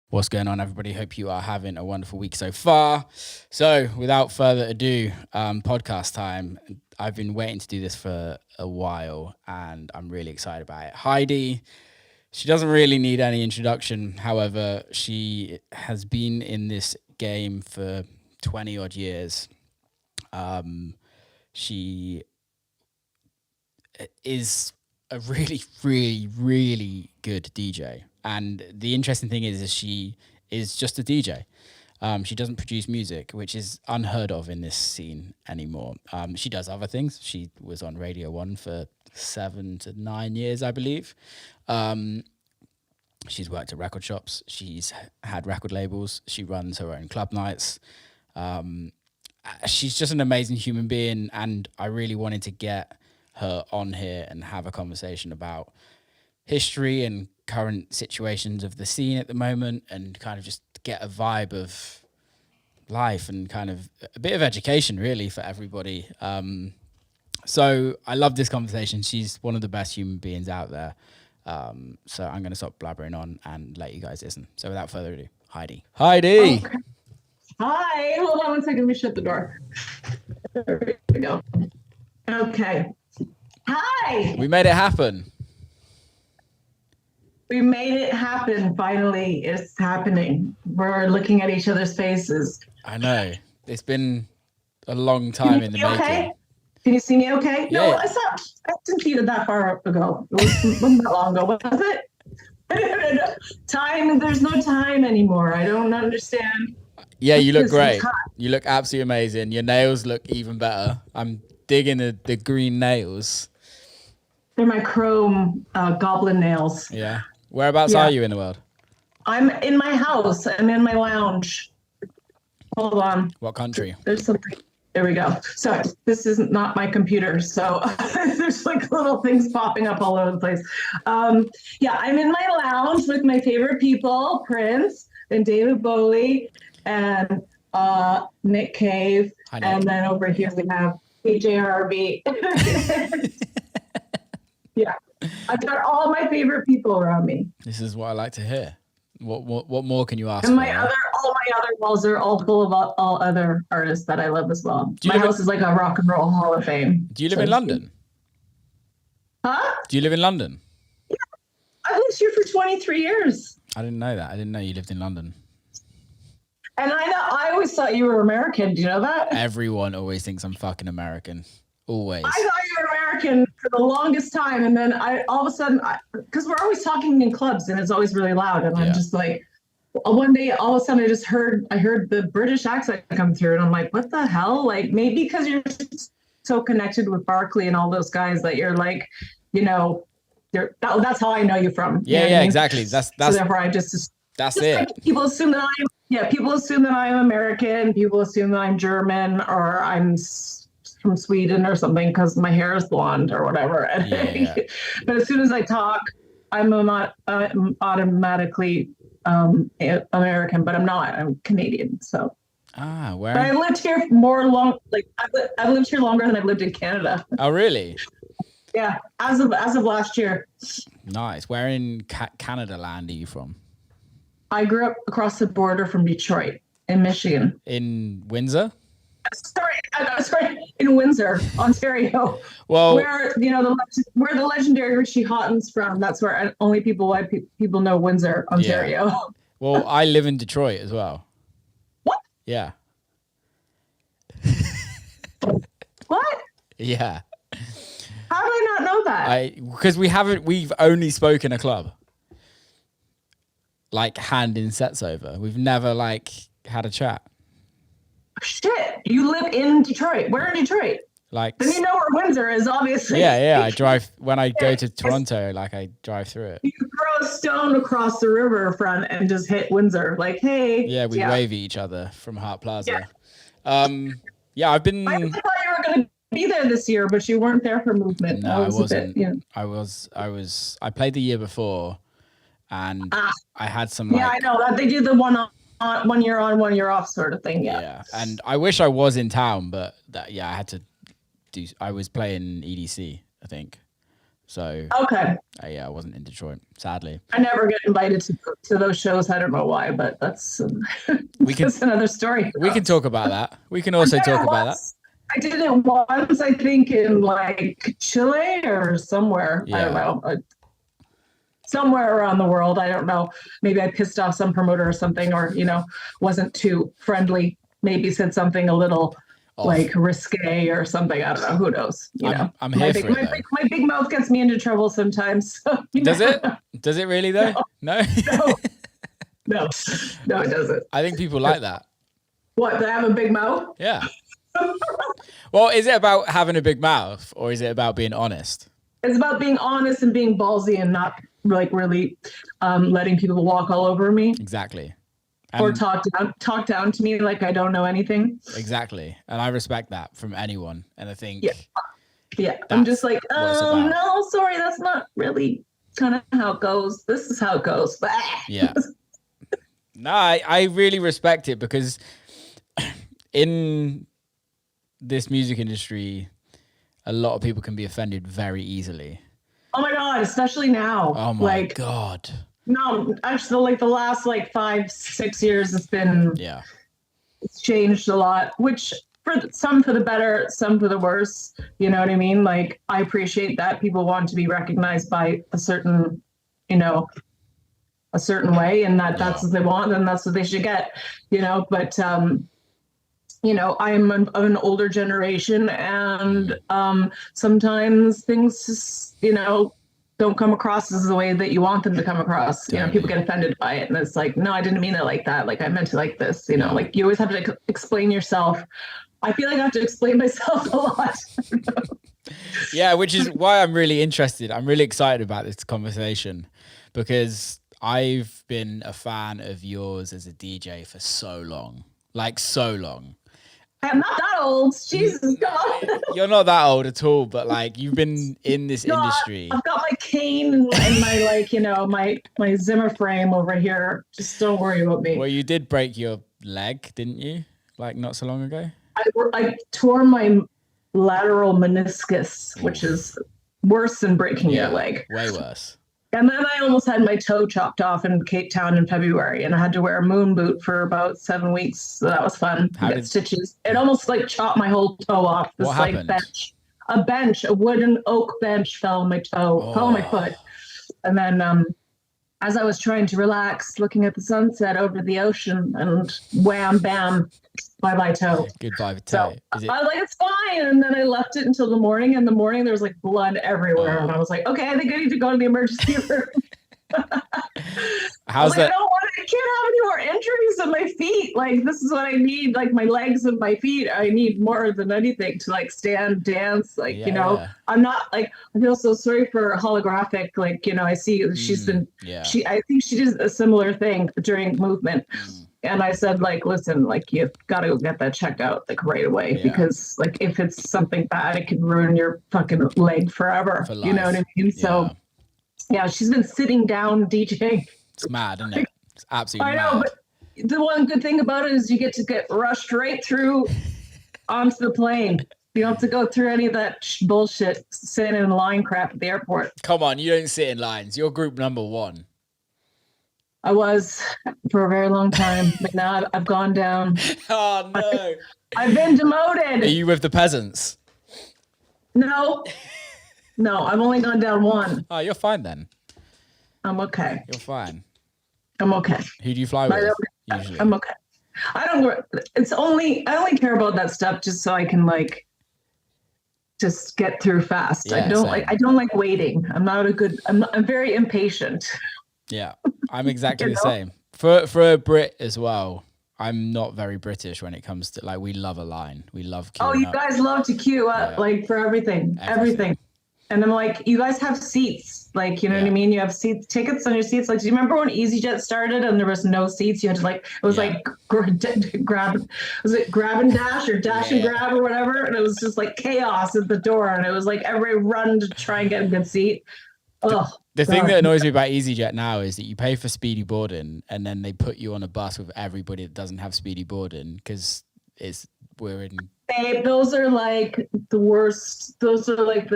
What's going on, everybody? Hope you are having a wonderful week so far. So, without further ado, podcast time. I've been waiting to do this for a while, and I'm really excited about it. Heidi, she doesn't really need any introduction. However, she has been in this game for 20 odd years. She is a really, really, really good DJ. And the interesting thing is she is just a DJ. She doesn't produce music, which is unheard of in this scene anymore. She does other things. She was on Radio 1 for 7 to 9 years, I believe. She's worked at record shops. She's had record labels. She runs her own club nights. She's just an amazing human being, and I really wanted to get her on here and have a conversation about history and current situations of the scene at the moment, and kind of just get a vibe of life and kind of a bit of education really for everybody. So I love this conversation. She's one of the best human beings out there. So I'm going to stop blabbering on and let you guys listen. So without further ado, Heidi. Heidi! Okay. Hi, hold on one second. Let me shut the door. There we go. Okay. Hi! We made it happen. We made it happen, finally. It's happening. We're looking at each other's faces. I know. It's been a long time in the making. Okay? Can you see me okay? Yeah. No, I didn't see it that far ago. It wasn't that long ago, was it? Time, there's no time anymore. I don't understand. Yeah, you look great. You look absolutely amazing. Your nails look even better. I'm digging the green nails. They're my chrome goblin nails. Yeah. Whereabouts are you in the world? I'm in my house. I'm in my lounge. Hold on. What country? There's something. There we go. So this is not my computer. So there's like little things popping up all over the place. Yeah, I'm in my lounge with my favorite people, Prince and David Bowie and Nick Cave. Hi, Nick. And then over here we have PJRB. Yeah. I've got all my favorite people around me. This is what I like to hear. What more can you ask And for? all my other walls are all full of all other artists that I love as well. My house is like a rock and roll hall of fame. Do you live in London? Huh? Do you live in London? Yeah. I lived here for 23 years. I didn't know that. I didn't know you lived in London. And I always thought you were American. Do you know that? Everyone always thinks I'm fucking American. Always. I thought you were American for the longest time, and then all of a sudden, because we're always talking in clubs, and it's always really loud, and I'm just like, one day, all of a sudden, I heard the British accent come through, and I'm like, what the hell? Like, maybe because you're so connected with Barkley and all those guys that you're like, that's how I know you from. Yeah, exactly. That's so therefore I just it. Like, people assume that I'm American. People assume that I'm German or I'm from Sweden or something because my hair is blonde or whatever. Yeah. But as soon as I talk, I'm automatically American, but I'm not. I'm Canadian. So. Where? But I lived here I've lived here longer than I've lived in Canada. Oh, really? Yeah, as of last year. Nice. Where in Canada land are you from? I grew up across the border from Detroit in Michigan. In Windsor? Sorry, in Windsor, Ontario. Well, where the legendary Richie Houghton's from. That's where only people know Windsor, Ontario. Yeah. Well, I live in Detroit as well. What? Yeah. What? Yeah. How do I not know that? Because we've only spoken a club. Like hand in sets over. We've never had a chat. Shit, you live in Detroit. Where in Detroit? Then you know where Windsor is, obviously. Yeah. I drive when I go to Toronto. I drive through it. You throw a stone across the riverfront and just hit Windsor. Like, hey. Yeah, we wave at each other from Hart Plaza. Yeah. I've been. I thought you were going to be there this year, but you weren't there for movement. No, I wasn't. I was. I played the year before, and I had some. Yeah, I know that they do the 1 year on, 1 year off sort of thing. Yeah, and I wish I was in town, but I had to do. I was playing EDC, I think, So okay. yeah, I wasn't in Detroit, sadly. I never get invited to those shows. I don't know why, but that's We can just another story. we can talk about that. We can also talk about that. I did it once, I think, in like Chile or somewhere. I don't know. Somewhere around the world. I don't know. Maybe I pissed off some promoter or something, or, wasn't too friendly. Maybe said something a little like risque or something. I don't know. Who knows? I'm here for it. My big mouth gets me into trouble sometimes. So, Does it? Does it really though? No. No, it doesn't. I think people like that. What? They have a big mouth? Yeah. Well, is it about having a big mouth, or is it about being honest? It's about being honest and being ballsy and not like really letting people walk all over me. Exactly. Or talk down to me like I don't know anything. Exactly. And I respect that from anyone. And I think yeah. I'm just like, no, sorry, that's not really kind of how it goes. This is how it goes. Yeah. No, I really respect it, because in this music industry, a lot of people can be offended very easily. Oh my God, especially now. Oh my God. No, actually, like the last 5-6 years, it's changed a lot, which some for the better, some for the worse. You know what I mean? Like, I appreciate that people want to be recognized by a certain way, and that's what they want, and that's what they should get. But I'm an older generation, and sometimes things just, don't come across as the way that you want them to come across. People get offended by it, and it's like, no, I didn't mean it like that. Like, I meant it like this. Like, you always have to explain yourself. I feel like I have to explain myself a lot. Yeah, which is why I'm really interested. I'm really excited about this conversation, because I've been a fan of yours as a DJ for so long. Like, so long. I'm not that old. Jesus, come on. You're not that old at all, but like, you've been in this industry. I've got my cane and my my Zimmer frame over here. Just don't worry about me. Well, you did break your leg, didn't you? Like, not so long ago. I tore my lateral meniscus, which is worse than breaking your leg. Way worse. And then I almost had my toe chopped off in Cape Town in February, and I had to wear a moon boot for about 7 weeks. So that was fun. Get stitches. It almost chopped my whole toe off. This bench, a wooden oak bench fell on my toe, fell on my foot. And then as I was trying to relax, looking at the sunset over the ocean, and wham, bam, bye-bye toe. Goodbye toe. So I was like, it's fine. And then I left it until the morning. In the morning, there was blood everywhere. And I was like, okay, I think I need to go to the emergency room. How's that? I can't have any more injuries in my feet. Like, this is what I need. Like, my legs and my feet, I need more than anything to stand, dance. I'm not I feel so sorry for holographic. I see she's been, I think she did a similar thing during movement. And I said, listen, you've got to go get that checked out right away, because if it's something bad, it could ruin your fucking leg forever. You know what I mean? So yeah, she's been sitting down DJing. It's mad, isn't it? It's absolutely mad. I know, but the one good thing about it is you get rushed right through onto the plane. You don't have to go through any of that bullshit, sitting in line crap at the airport. Come on, you don't sit in lines. You're group number 1. I was for a very long time, but now I've gone down. Oh, no. I've been demoted. Are you with the peasants? No, I've only gone down 1. Oh, you're fine then. I'm okay. You're fine. I'm okay. Who do you fly with usually? I'm okay. I only care about that stuff just so I can just get through fast. Yeah, I don't like waiting. I'm very impatient. Yeah, I'm exactly the same. For a Brit as well, I'm not very British when it comes to we love a line. We love queuing you guys love to queue up for everything. And I'm you guys have seats, you know what I mean? You have tickets on your seats. Do you remember when EasyJet started and there was no seats? You had to it was grab, was it grab and dash or dash and grab or whatever? And it was just chaos at the door, and it was everybody run to try and get a good seat. The thing that annoys me about EasyJet now is that you pay for speedy boarding, and then they put you on a bus with everybody that doesn't have speedy boarding, because we're in Babe, those are like the worst. Those are like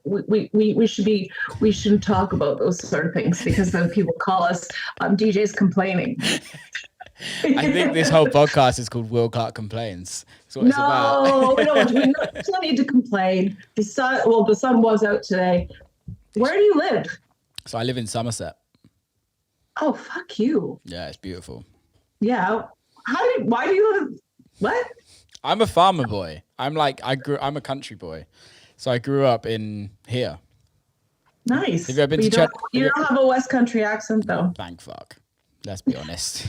we shouldn't talk about those sort of things because then people call us DJs complaining. I think this whole podcast is called Will Clark Complains. That's what it's about. No, there's no need to complain. The sun was out today. Where do you live? So I live in Somerset. Oh, fuck you. Yeah, it's beautiful. Yeah. Why do you live? What? I'm a farmer boy. I'm a country boy. So I grew up in here. Nice. Have you ever been to You don't have a West Country accent though. Thank fuck. Let's be honest.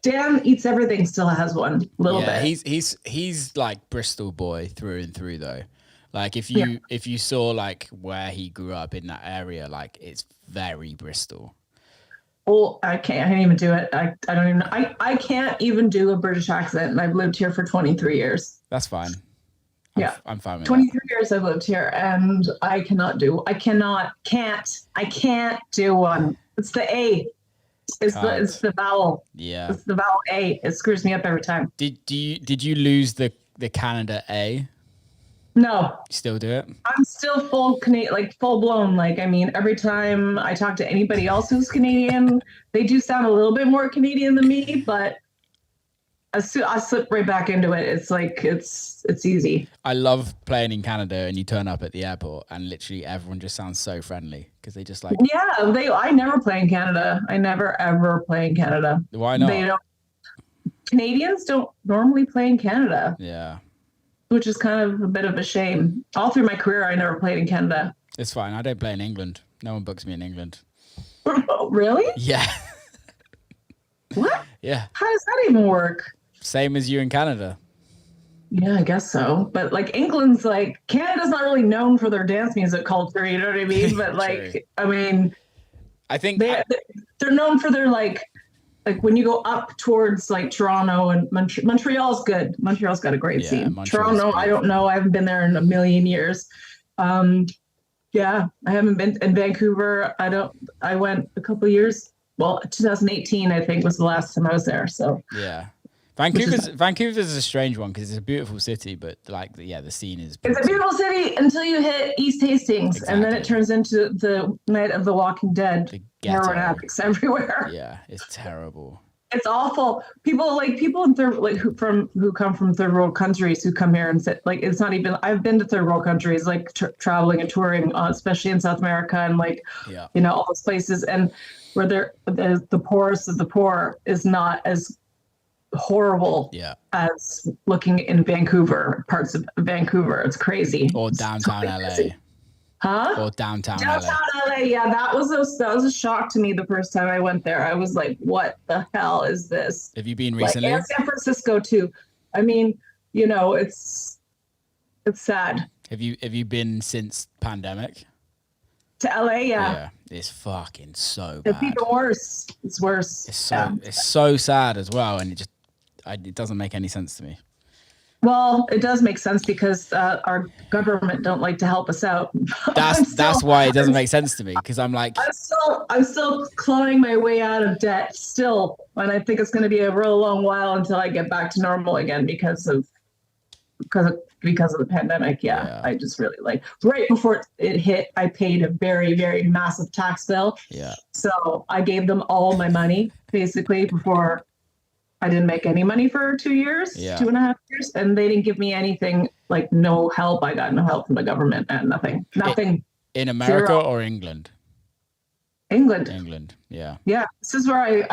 Dan eats everything still has one little bit. He's like Bristol boy through and through though. Like if you saw like where he grew up in that area, like it's very Bristol. Oh, I can't even do it. I don't even I can't even do a British accent, and I've lived here for 23 years. That's fine. I'm fine with 23 years I've lived here, and I can't do one. It's the A. It's the vowel. Yeah. It's the vowel A. It screws me up every time. Did you lose the Canada A? No. You still do it? I'm still full Canadian, like full blown. Like, I mean, every time I talk to anybody else who's Canadian, they do sound a little bit more Canadian than me, but I slip right back into it. It's like, it's easy. I love playing in Canada and you turn up at the airport and literally everyone just sounds so friendly because they just like. Yeah, I never play in Canada. I never, ever play in Canada. Why not? Canadians don't normally play in Canada. Yeah. Which is kind of a bit of a shame. All through my career, I never played in Canada. It's fine. I don't play in England. No one books me in England. Really? Yeah. What? Yeah. How does that even work? Same as you in Canada. Yeah, I guess so. But like England's like, Canada's not really known for their dance music culture, you know what I mean? But like, I mean, I think they're known for their like when you go up towards like Toronto and Montreal's good. Montreal's got a great scene. Toronto, I don't know. I haven't been there in a million years. Yeah, I haven't been in Vancouver. I went a couple of years. Well, 2018, I think was the last time I was there. So yeah. Vancouver's a strange one because it's a beautiful city, but like the scene is. It's a beautiful city until you hit East Hastings, and then it turns into the Night of the Walking Dead. Heroin addicts everywhere. Yeah, it's terrible. It's awful. People in third who come from third world countries who come here and sit like it's not even. I've been to third world countries like traveling and touring, especially in South America and all those places, and where the poorest of the poor is not as horrible as looking in parts of Vancouver. It's crazy. Or downtown LA. Huh? Or downtown LA. Yeah, that was a shock to me the first time I went there. I was like, what the hell is this? Have you been recently? And San Francisco too. I mean, it's sad. Have you been since pandemic? To LA, yeah. Yeah, it's fucking so bad. It's even worse. It's worse. It's so sad as well, and it doesn't make any sense to me. Well, it does make sense because our government don't like to help us out. That's why it doesn't make sense to me because I'm like I'm still clawing my way out of debt still, and I think it's going to be a real long while until I get back to normal again because of the pandemic. Yeah. I just really right before it hit, I paid a very, very massive tax bill. Yeah. So I gave them all my money basically before. I didn't make any money for 2 years, 2.5 years, and they didn't give me anything, like no help. I got no help from the government and nothing. In America or England? England. Yeah. Yeah. This is where I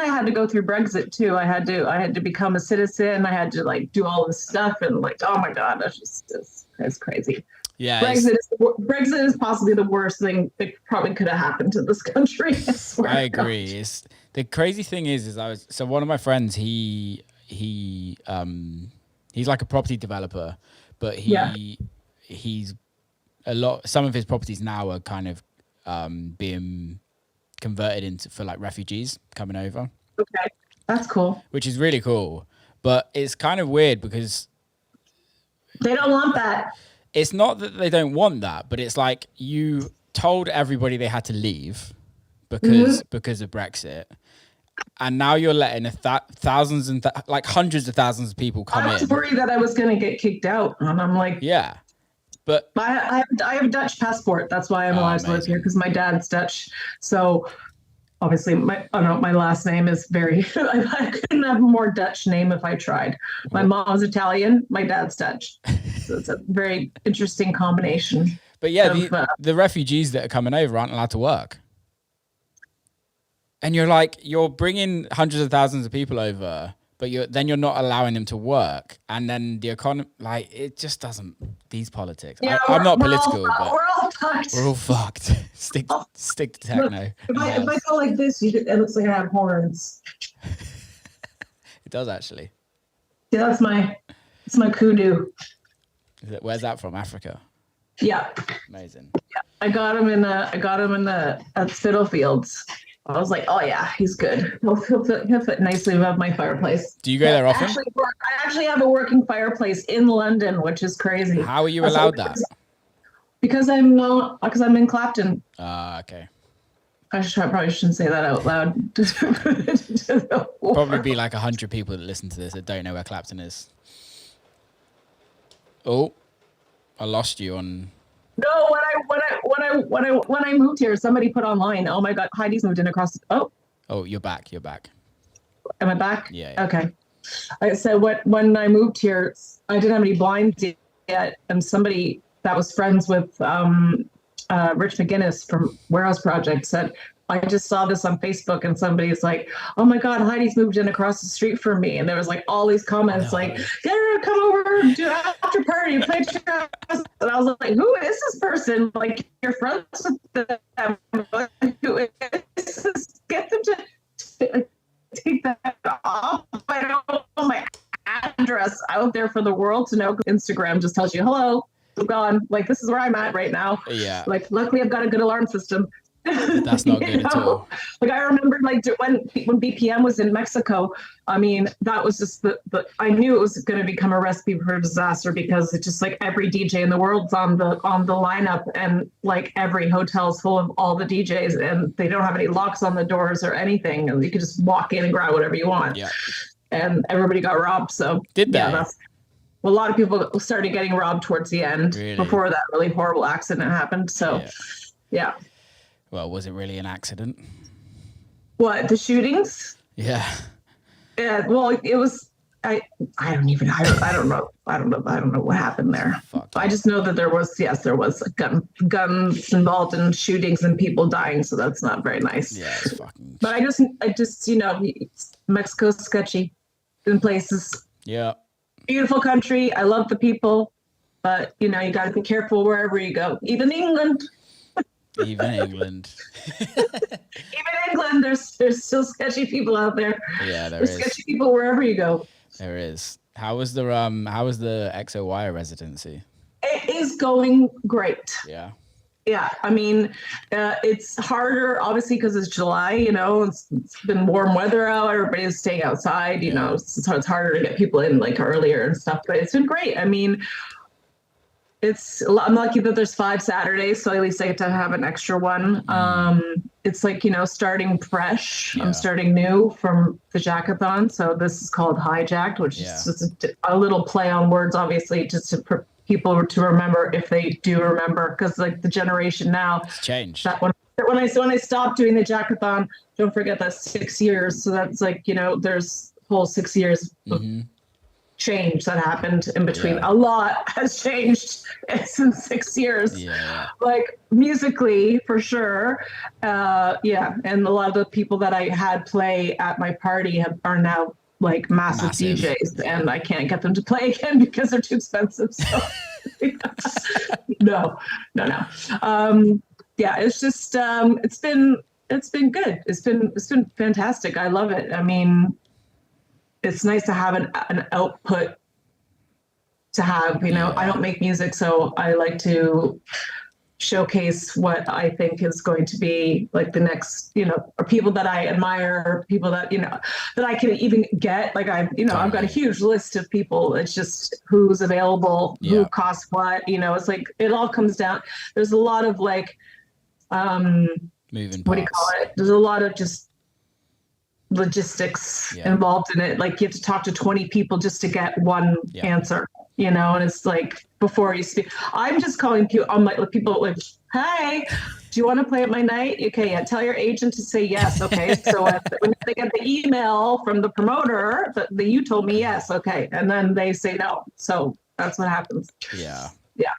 had to go through Brexit too. I had to become a citizen. I had to do all this stuff and oh my God, it's crazy. Yeah. Brexit is possibly the worst thing that probably could have happened to this country. I agree. The crazy thing is one of my friends, he's like a property developer, but he's some of his properties now are kind of being converted for like refugees coming over. Okay. That's cool. Which is really cool. But it's kind of weird because they don't want that. It's not that they don't want that, but it's like you told everybody they had to leave because of Brexit. And now you're letting thousands and like hundreds of thousands of people come in. I was worried that I was going to get kicked out. And I'm like, yeah. But I have a Dutch passport. That's why I'm allowed to live here, because my dad's Dutch. So obviously my last name is very, I couldn't have a more Dutch name if I tried. My mom's Italian, my dad's Dutch. So it's a very interesting combination. But yeah, the refugees that are coming over aren't allowed to work. And you're bringing hundreds of thousands of people over, but you're not allowing them to work. And then the economy, like, it just doesn't, these politics. Yeah, I'm not political, but we're all fucked. We're all fucked. Stick to techno. If I go like this, it looks like I have horns. It does actually. Yeah, it's my kudu. Where's that from? Africa? Yeah. Amazing. Yeah. I got him at Spitalfields. I was like, oh yeah, he's good. He'll fit nicely above my fireplace. Do you go there often? I actually have a working fireplace in London, which is crazy. How are you allowed that? Because I'm in Clapton. Okay. Probably shouldn't say that out loud. Probably be like 100 people that listen to this that don't know where Clapton is. Oh, I lost you on. No, when I moved here, somebody put online, oh my God, Heidi's moved in across. Oh, you're back. Am I back? Yeah. Okay. So when I moved here, I didn't have any blinds yet, and somebody that was friends with Rich McGinnis from Warehouse Project said, I just saw this on Facebook, and somebody's like, oh my God, Heidi's moved in across the street from me. And there was like all these comments like, yeah, come over, do an after party, play chess. And I was like, who is this person? Like, you're friends with them. Who is this? Get them to take that off. I don't know my address out there for the world to know. Instagram just tells you, hello, I'm gone. Like, this is where I'm at right now. Yeah. Like, luckily I've got a good alarm system. That's not good at all. Like, I remember like when BPM was in Mexico, I mean, that was just I knew it was going to become a recipe for disaster, because it's just like every DJ in the world's on the lineup, and like every hotel's full of all the DJs, and they don't have any locks on the doors or anything, and you can just walk in and grab whatever you want. Yeah. And everybody got robbed. So did they? Yeah, a lot of people started getting robbed towards the end. Really? Before that really horrible accident happened. So yeah. Well, was it really an accident? What, the shootings? Yeah. Yeah. Well, it was. I don't know what happened there. I just know that there was guns involved in shootings and people dying. So that's not very nice. Yeah, it's fucking. But I just Mexico's sketchy in places. Yeah. Beautiful country. I love the people, but you got to be careful wherever you go. Even England. Even England. There's still sketchy people out there. Yeah, there's sketchy people wherever you go. There is. How was the XOY residency? It is going great. Yeah. Yeah, I mean, it's harder, obviously, because it's July, it's been warm weather out. Everybody's staying outside, so it's harder to get people in like earlier and stuff, but it's been great. I mean, I'm lucky that there's 5 Saturdays, so at least I get to have an extra one. It's like, starting fresh. Yeah. I'm starting new from the Jackathon. So this is called Hijacked, which is just a little play on words, obviously, just for people to remember, if they do remember, because like the generation now, it's changed. That when I stopped doing the Jackathon, don't forget that's 6 years. So that's like, there's whole 6 years of change that happened in between. A lot has changed since 6 years. Yeah. Like musically, for sure. And a lot of the people that I had play at my party are now like massive DJs, and I can't get them to play again because they're too expensive. So no. It's just it's been good. It's been fantastic. I love it. I mean, it's nice to have an output to have, I don't make music, so I like to showcase what I think is going to be like the next, or people that I admire, people that, that I can even get. Like I've got a huge list of people. It's just who's available, who costs what, it's like, it all comes down. There's a lot of like, moving parts. What do you call it? There's a lot of just logistics involved in it. Like you have to talk to 20 people just to get one answer, you know, and it's like before you speak, I'm just calling people, I'm like people like, hey, do you want to play at my night? Okay, yeah, tell your agent to say yes. Okay, so when they get the email from the promoter that you told me yes, okay, and then they say no. So that's what happens. Yeah. Yeah,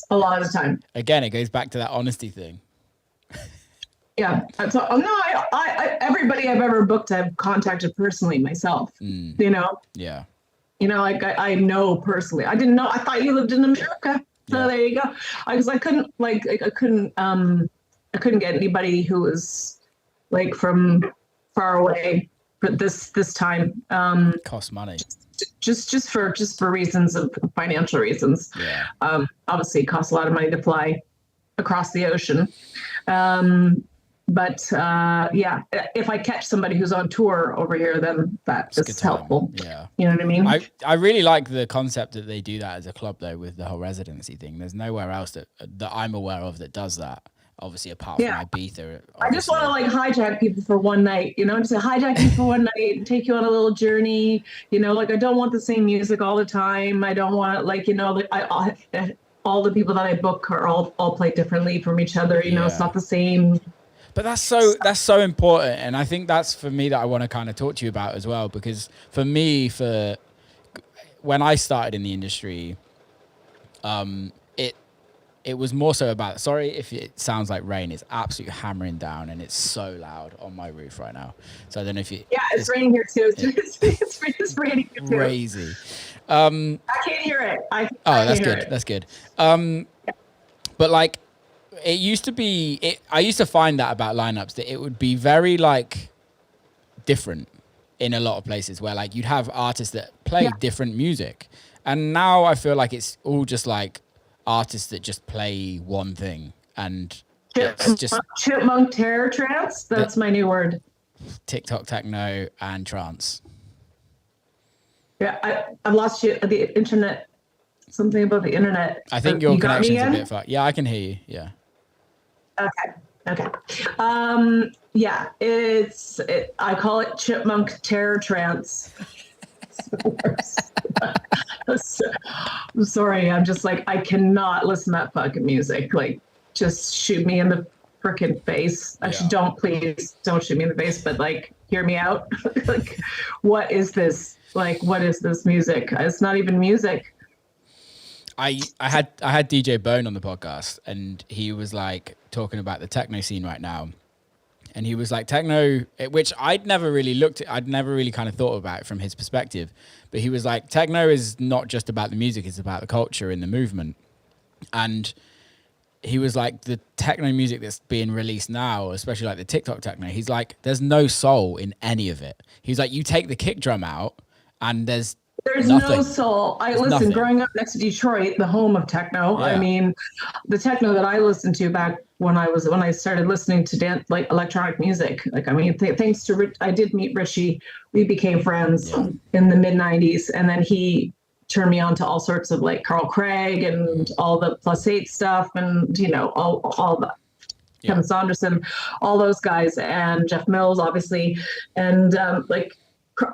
a lot of the time. Again, it goes back to that honesty thing. Yeah. So no, I everybody I've ever booked, I've contacted personally myself. You know. Yeah. You know, like I know personally. I didn't know. I thought you lived in America. So there you go. I couldn't get anybody who was like from far away for this time. Cost money. Just for reasons of financial reasons. Yeah. Obviously, it costs a lot of money to fly across the ocean. But if I catch somebody who's on tour over here, then that is helpful. Yeah. You know what I mean? I really like the concept that they do that as a club, though, with the whole residency thing. There's nowhere else that I'm aware of that does that. Obviously, apart from Ibiza. I just want to like hijack people for one night, you know, just hijack you for one night, take you on a little journey. You know, like I don't want the same music all the time. I don't want like, you know, like all the people that I book are all play differently from each other. You know, it's not the same. But that's so important, and I think that's for me that I want to kind of talk to you about as well, because for me, when I started in the industry, it was more so about. Sorry if it sounds like rain. It's absolutely hammering down, and it's so loud on my roof right now. So I don't know if you. Yeah, it's raining here too. It's raining here too. Crazy. I can't hear it. That's good. That's good. But like. It used to be, I used to find that about lineups, that it would be very like different in a lot of places where like you'd have artists that play different music. And now I feel like it's all just like artists that just play one thing. And it's just chipmunk terror trance. That's my new word. TikTok techno and trance. Yeah, I've lost you. The internet. Something about the internet. I think your connection's a bit far. Yeah, I can hear you. Yeah. Okay. I call it chipmunk terror trance. I'm sorry. I'm just like, I cannot listen to that fucking music. Like, just shoot me in the freaking face. Actually, please don't shoot me in the face, but like, hear me out. Like, what is this? Like, what is this music? It's not even music. I had DJ Bone on the podcast, and he was like talking about the techno scene right now, and he was like techno, which I'd never really kind of thought about it from his perspective, but he was like techno is not just about the music, it's about the culture and the movement. And he was like, the techno music that's being released now, especially like the TikTok techno, he's like, there's no soul in any of it. He's like, you take the kick drum out and there's nothing. No soul. Listen, growing up next to Detroit, the home of techno. Yeah. I mean, the techno that I listened to back when I started listening to like electronic music. Like, I mean, thanks to I did meet Richie. We became friends in the mid '90s, and then he turned me on to all sorts of like Carl Craig and all the +8 stuff, and you know all the Kevin Saunderson, all those guys, and Jeff Mills, obviously, and like.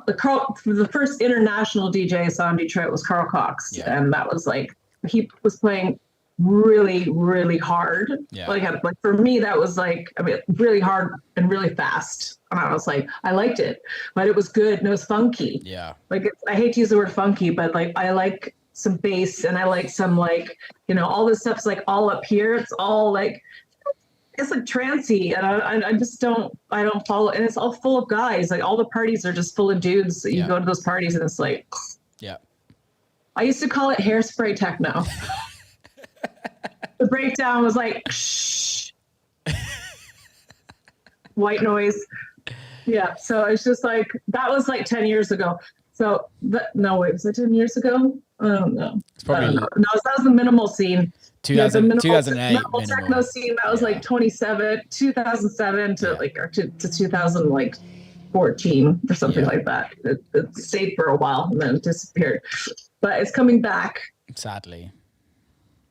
The first international DJ I saw in Detroit was Carl Cox, and that was like he was playing really, really hard. Yeah. Like for me, that was like really hard and really fast, and I was like, I liked it, but it was good and it was funky. Yeah, like I hate to use the word funky, but like I like some bass and I like some like all this stuff's like all up here. It's all like. It's like trancey, and I just don't follow, and it's all full of guys. Like all the parties are just full of dudes. You go to those parties, and it's like, I used to call it hairspray techno. The breakdown was like, shh, white noise. Yeah, so it's just like that was like 10 years ago. So was it 10 years ago? I don't know. It's probably no, that was the minimal scene. 2008 minimal techno scene. That was like 2007 to 2014 or something like that. It stayed for a while and then disappeared, but it's coming back. Sadly.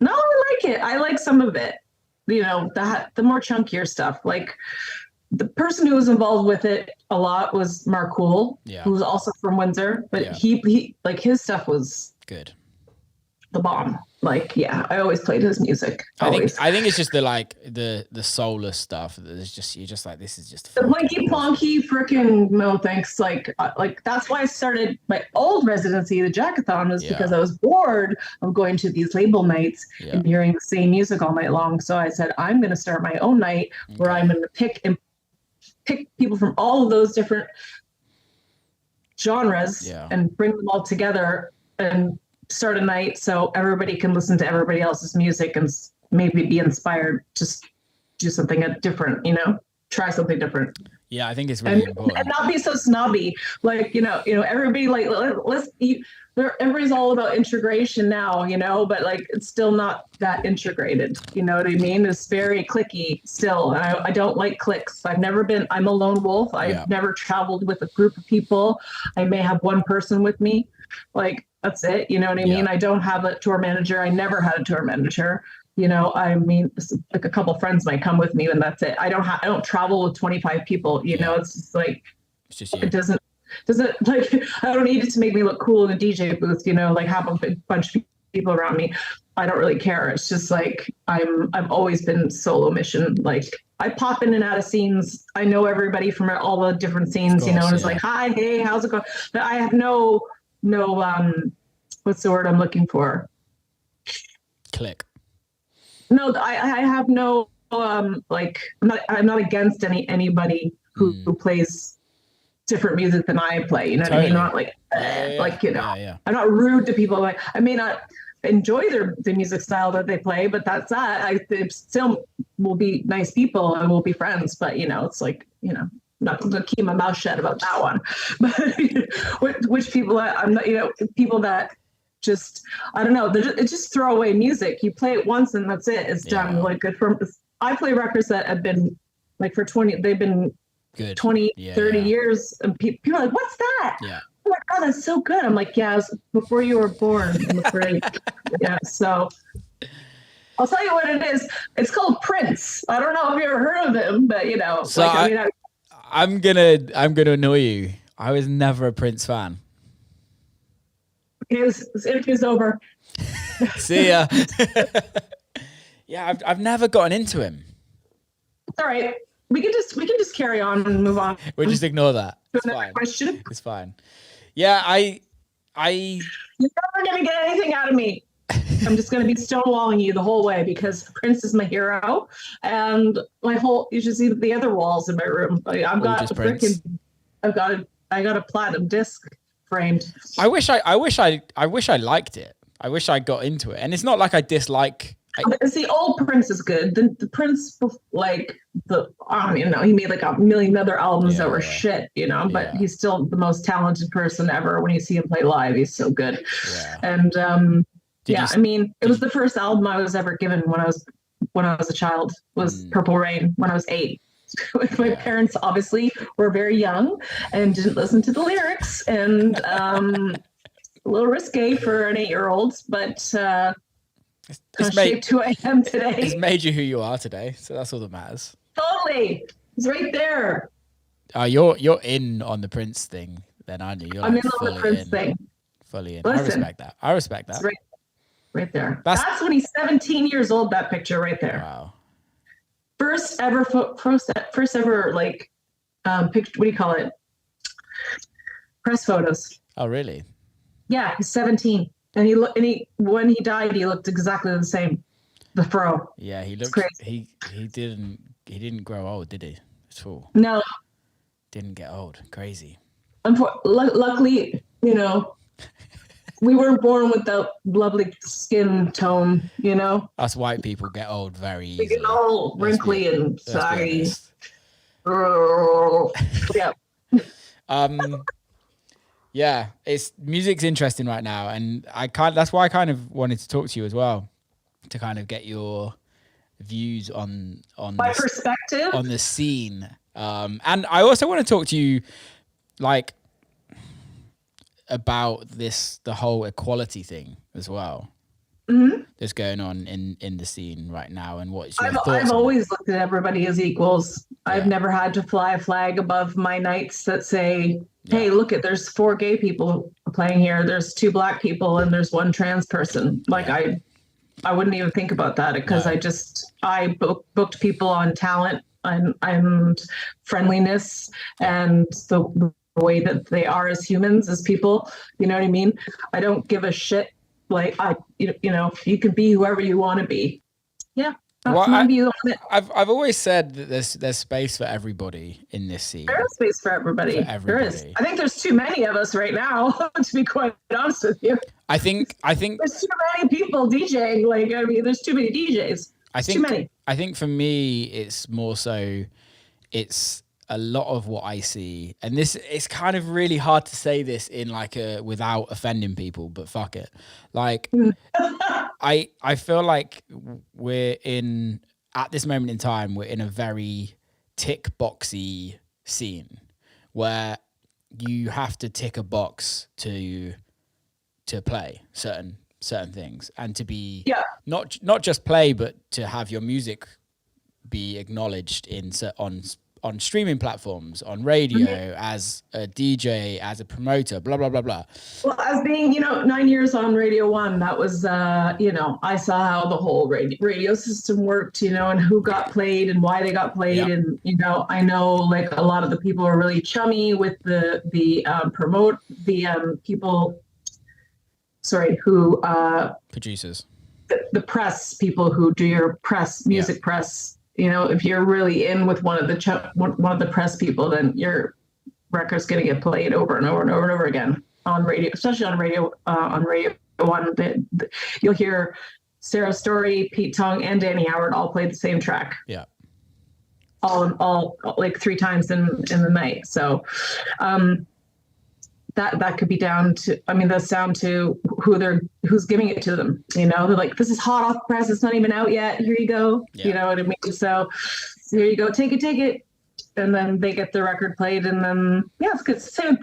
No, I like it. I like some of it. The more chunkier stuff. Like the person who was involved with it a lot was Mark Cool, who was also from Windsor, but he like his stuff was good. The bomb. Like, yeah, I always played his music. Always. I think it's just the soulless stuff. There's just you're just like, this is just the blinky plonky freaking no thanks. Like that's why I started my old residency, the Jackathon, was because I was bored of going to these label nights and hearing the same music all night long. So I said, I'm going to start my own night where I'm going to pick people from all of those different genres and bring them all together and start a night so everybody can listen to everybody else's music and maybe be inspired to do something different, try something different. Yeah, I think it's really important. And not be so snobby. Like, everybody everybody's all about integration now, but like it's still not that integrated. You know what I mean? It's very cliquey still. And I don't like cliques. I'm a lone wolf. I've never traveled with a group of people. I may have one person with me. Like, that's it. You know what I mean? I don't have a tour manager. I never had a tour manager. I mean, like a couple friends might come with me and that's it. I don't travel with 25 people, it's just like, it's just you. It doesn't like, I don't need it to make me look cool in a DJ booth, like have a big bunch of people around me. I don't really care. It's just like, I've always been solo mission. Like I pop in and out of scenes. I know everybody from all the different scenes, and it's like, hi, hey, how's it going? But I have no, what's the word I'm looking for? Click. No, I have no, like, I'm not against anybody who plays different music than I play. You know what I mean? Not like, I'm not rude to people. Like, I may not enjoy the music style that they play, but that's that. They still will be nice people and we'll be friends. But, it's like, not going to keep my mouth shut about that one. But which people I'm not, people that just, I don't know, it's just throwaway music. You play it once and that's it. It's done. Like I play records that have been like they've been good 20, 30 years. And people are like, what's that? Yeah. Oh my God, that's so good. I'm like, yeah, it was before you were born, I'm afraid. Yeah. So I'll tell you what it is. It's called Prince. I don't know if you ever heard of him, but So like, I'm gonna annoy you. I was never a Prince fan. His interview's over. See ya. Yeah, I've never gotten into him. It's all right. We can just carry on and move on. We'll just ignore that. It's fine. Question. It's fine. Yeah, I. You're never gonna get anything out of me. I'm just gonna be stonewalling you the whole way because Prince is my hero, and you should see the other walls in my room. I got a platinum disc framed. I wish I liked it. I wish I got into it, and it's not like I dislike. The old Prince is good. The Prince, like I don't even know. He made like a million other albums that were shit, But he's still the most talented person ever. When you see him play live, he's so good. Yeah. And I mean, it was the first album I was ever given when I was a child. Was Purple Rain when I was 8. My parents obviously were very young and didn't listen to the lyrics, and a little risque for an 8-year-old, but. It's shaped who I am today. It's made you who you are today, so that's all that matters. Totally, it's right there. You're in on the Prince thing, then, aren't you? I'm in on the Prince thing. Fully in. Listen, I respect that. It's right there. That's when he's 17 years old. That picture right there. Wow. First ever like picture. What do you call it? Press photos. Oh, really? Yeah, he's 17. And when he died, he looked exactly the same. The fro. Yeah, he looked. He didn't grow old, did he? At all? No. Didn't get old. Crazy. Luckily, we weren't born with that lovely skin tone. Us white people get old very easily. We get all wrinkly and saggy. Yeah. Yeah, music's interesting right now, and that's why I kind of wanted to talk to you as well, to kind of get your views on my perspective on the scene. And I also want to talk to you, like, about the whole equality thing as well. Mm-hmm. that's going on in the scene right now, and what's your thoughts I've on always looked at everybody as equals. Yeah. I've never had to fly a flag above my nights that say, hey, Yeah. look at, there's 4 gay people playing here, there's 2 black people, and there's 1 trans person. Like Yeah. I wouldn't even think about that because No. I booked people on talent and friendliness and the way that they are as humans, as people. You know what I mean? I don't give a shit. Like you know, you can be whoever you want to be. Yeah. Well, I've always said that there's space for everybody in this scene. There is space for everybody. There is. I think there's too many of us right now, to be quite honest with you. I think there's too many people DJing. Like, I mean, there's too many DJs. Too many. I think for me, it's more so, it's a lot of what I see, and this, it's kind of really hard to say this in like without offending people, but fuck it. Like, I feel like we're in, at this moment in time, we're in a very tick boxy scene where you have to tick a box to play certain things, and to be not just play, but to have your music be acknowledged on streaming platforms, on radio, as a DJ, as a promoter, blah blah blah blah. Well, as being 9 years on Radio 1, that was I saw how the whole radio system worked, and who got played and why they got played, and I know like a lot of the people are really chummy with the people. Sorry, who producers, the press people who do your press, music press. If you're really in with one of the press people, then your record's going to get played over and over and over and over again on radio, especially on Radio 1. You'll hear Sarah Story, Pete Tong, and Danny Howard all play the same track. Yeah. All like 3 times in the night. So, that could be down to, that's down to who's giving it to them. They're like, this is hot off the press. It's not even out yet. Here you go. Yeah. You know what I mean? So here you go. Take it. And then they get the record played. And then, it's good. Same with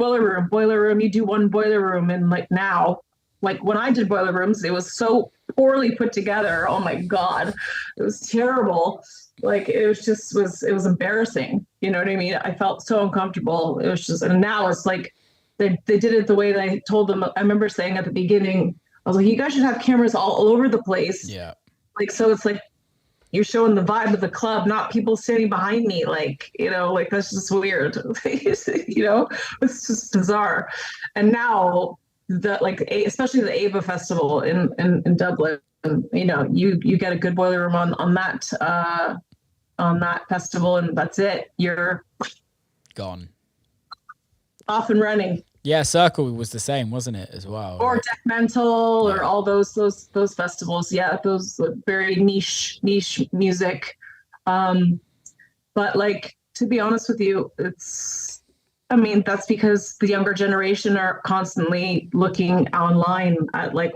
Boiler Room. You do one Boiler Room. And like now, like when I did Boiler Rooms, it was so poorly put together. Oh my God. It was terrible. Like it was embarrassing. You know what I mean? I felt so uncomfortable. It was just, and now it's like, they did it the way that I told them. I remember saying at the beginning, I was like, you guys should have cameras all over the place. Yeah. Like, so it's like, you're showing the vibe of the club, not people standing behind me. Like, like that's just weird. It's just bizarre. And now especially the Ava Festival in Dublin, you get a good Boiler Room on that festival, and that's it. You're gone. Off and running. Yeah, Circle was the same, wasn't it, as well? Or Deck Mental, or all those festivals. Yeah, those very niche music. But like, to be honest with you, that's because the younger generation are constantly looking online at like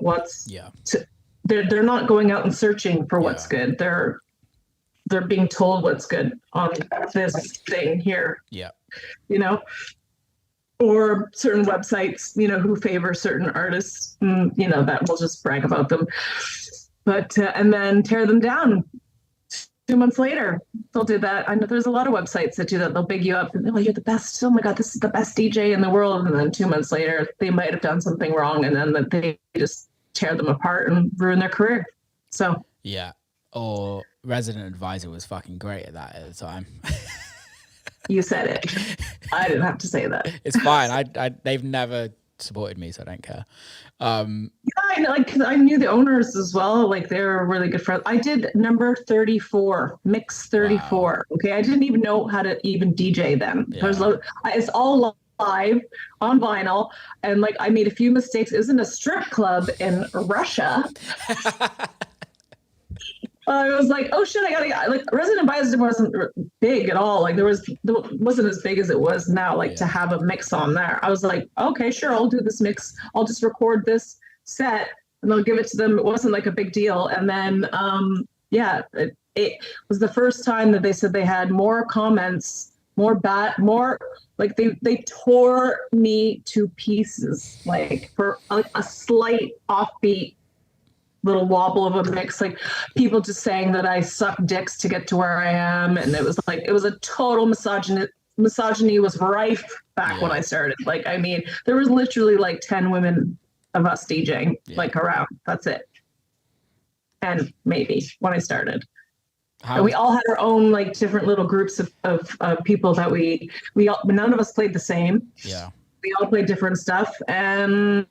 they're not going out and searching for what's good. They're being told what's good on this thing here. Yeah. Or certain websites, who favor certain artists, that will just brag about them, but and then tear them down 2 months later. They'll do that. I know there's a lot of websites that do that. They'll big you up and they're like, you're the best. Oh my God, this is the best DJ in the world. And then 2 months later, they might have done something wrong, and then they just tear them apart and ruin their career. So yeah. Or Resident Advisor was fucking great at that at the time. You said it. I didn't have to say that. It's fine. They've never supported me, so I don't care. I knew the owners as well. Like, they were really good friends. I did number 34, mix 34. Wow. Okay, I didn't even know how to even DJ then. Yeah. It's all live on vinyl, and like I made a few mistakes. It was in a strip club in Russia. I was like, oh shit, I gotta like Resident Advisor wasn't big at all. Like there wasn't as big as it was now, like to have a mix on there. I was like, okay, sure, I'll do this mix. I'll just record this set and I'll give it to them. It wasn't like a big deal. And then, it was the first time that they said they had more comments, more like they tore me to pieces, like for a slight offbeat little wobble of a mix, like people just saying that I suck dicks to get to where I am. And it was a total misogyny was rife back when I started. Like, I mean, there was literally like 10 women of us DJing like around. That's it. And maybe when I started. And we all had our own like different little groups of people that we all, none of us played the same. Yeah. We all played different stuff. And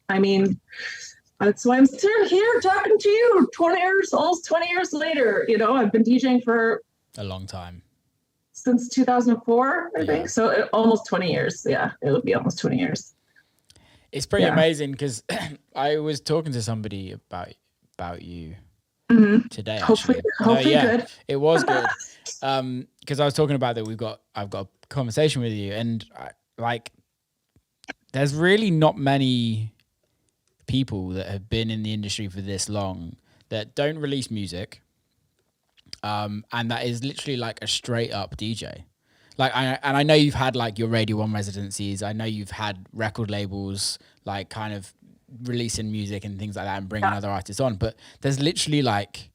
I mean, that's why I'm still here talking to you almost 20 years later. You know, I've been DJing for a long time. Since 2004, I think. So almost 20 years. Yeah, it'll be almost 20 years. It's pretty amazing because I was talking to somebody about you today. Hopefully good. It was good. Because I was talking about that I've got a conversation with you, and there's really not many people that have been in the industry for this long that don't release music, and that is literally like a straight up DJ. Like, I know you've had like your Radio 1 residencies. I know you've had record labels like kind of releasing music and things like that and bringing other artists on, but there's literally like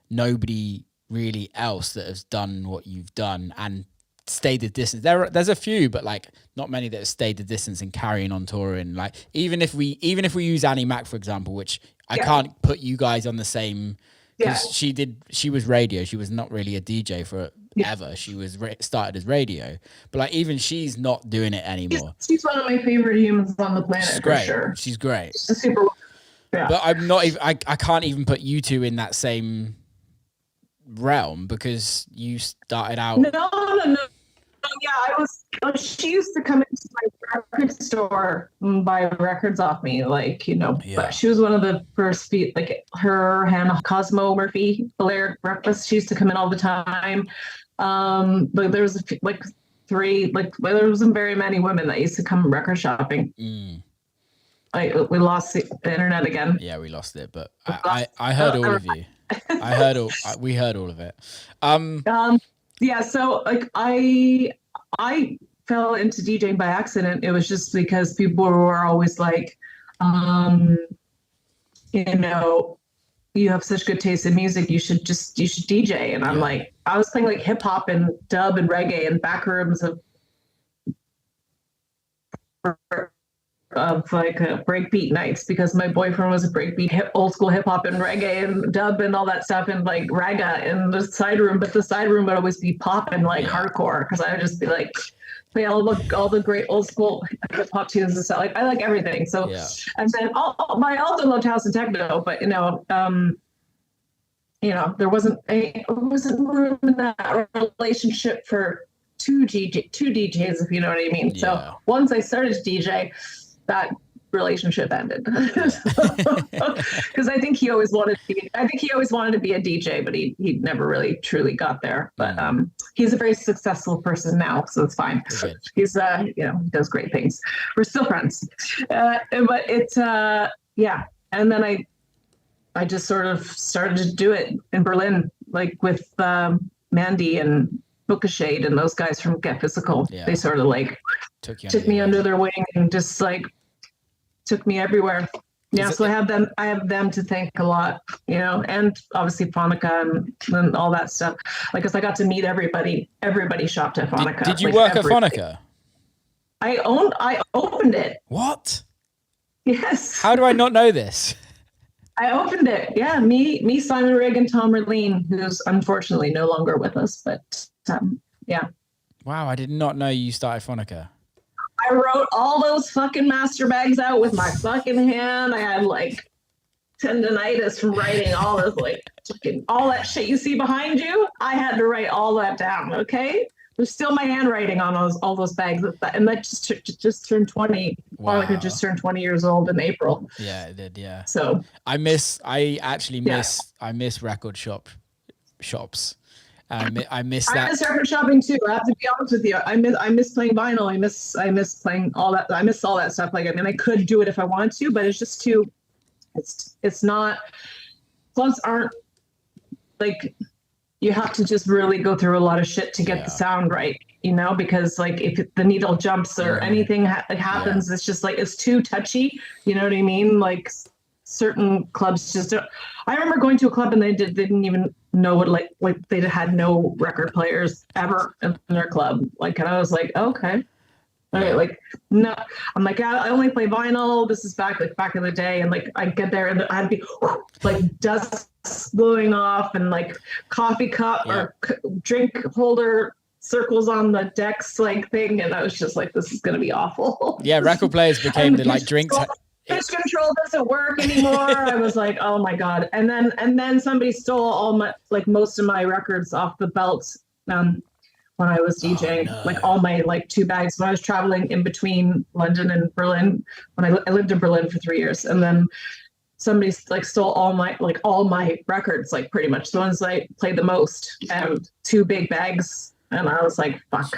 nobody really else that has done what you've done and stayed the distance. There's a few, but like not many that have stayed the distance and carrying on touring. Like even if we use Annie Mac, for example, which I can't put you guys on the same, because she was radio. She was not really a DJ for ever. She was started as radio, but like even she's not doing it anymore. She's one of my favorite humans on the planet. She's great. For sure. She's great. She's super. Yeah. But I'm not even. I can't even put you two in that same realm because you started out. No. Yeah, I was. She used to come into my record store and buy records off me, like, you know. Yeah. But she was one of the first, like her, Hannah, Cosmo Murphy, Balearic Breakfast. She used to come in all the time. But there was like three, like there wasn't very many women that used to come record shopping. We lost the internet again. Yeah, we lost it, but I heard all of you. We heard all of it. Yeah, so like I fell into DJing by accident. It was just because people were always like, you know, you have such good taste in music, you should DJ. And I'm like, I was playing like hip hop and dub and reggae and back rooms of like breakbeat nights because my boyfriend was a breakbeat old school hip hop and reggae and dub and all that stuff and like raga in the side room, but the side room would always be pop and like hardcore because I would just be like play all the great old school hip hop tunes and stuff. Like I like everything. So and then I also loved house and techno, but you know, there wasn't room in that relationship for two DJs, if you know what I mean. Yeah. So once I started to DJ, that relationship ended because I think he always wanted to be a DJ, but he never really truly got there. But he's a very successful person now, so it's fine. Okay. He's he does great things. We're still friends, but it's and then I just sort of started to do it in Berlin, like with Mandy and Bookashade and those guys from Get Physical. Yeah. They sort of like took me under their wing and just like took me everywhere. Yeah, so I have them to thank a lot, and obviously Phonica and all that stuff. Like, cause I got to meet everybody. Everybody shopped at Phonica. Did you work at Phonica? I opened it. What? Yes. How do I not know this? I opened it. Yeah, me, Simon Rigg, and Tom Merlene, who's unfortunately no longer with us, but yeah. Wow, I did not know you started Phonica. I wrote all those fucking master bags out with my fucking hand. I had like tendonitis from writing all this, like all that shit you see behind you. I had to write all that down. Okay, there's still my handwriting on all those bags, and that just turned 20. Wow. Phonica just turned 20 years old in April. Yeah, it did. Yeah. So I miss record shops. I miss that. I miss record shopping too. I have to be honest with you. I miss playing vinyl. I miss playing all that. I miss all that stuff. Like, I mean, I could do it if I wanted to, but it's just too. It's not. Clubs aren't like. You have to just really go through a lot of shit to get the sound right. Because like if the needle jumps or anything happens, it's just like it's too touchy. You know what I mean? Like certain clubs just don't. I remember going to a club and they didn't even know what like they had no record players ever in their club. Like, and I was like, okay. Okay, like no, I'm like I only play vinyl. This is back in the day, and like I get there and I'd be like dust blowing off and like coffee cup or drink holder circles on the decks like thing, and I was just like, this is gonna be awful. Yeah, record players became the like drinks. Pitch control doesn't work anymore. I was like, oh my god! And then somebody stole all my like most of my records off the belts. When I was DJing, like all my like 2 bags when I was traveling in between London and Berlin. When I lived in Berlin for 3 years, and then somebody like stole all my records, like pretty much the ones I played the most, and 2 big bags, and I was like, fuck.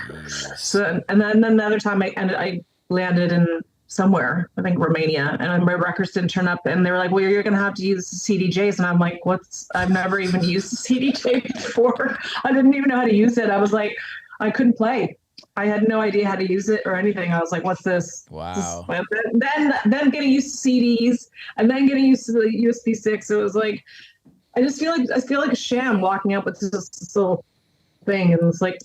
So and then the other time I landed in somewhere, I think Romania, and my records didn't turn up, and they were like, well, you're gonna have to use CDJs, and I'm like, I've never even used a CDJ before. I didn't even know how to use it. I was like, I couldn't play. I had no idea how to use it or anything. I was like, what's this? Wow. Then getting used to CDs and then getting used to the USB sticks. It was like, I feel like a sham walking up with this little thing, and it's like,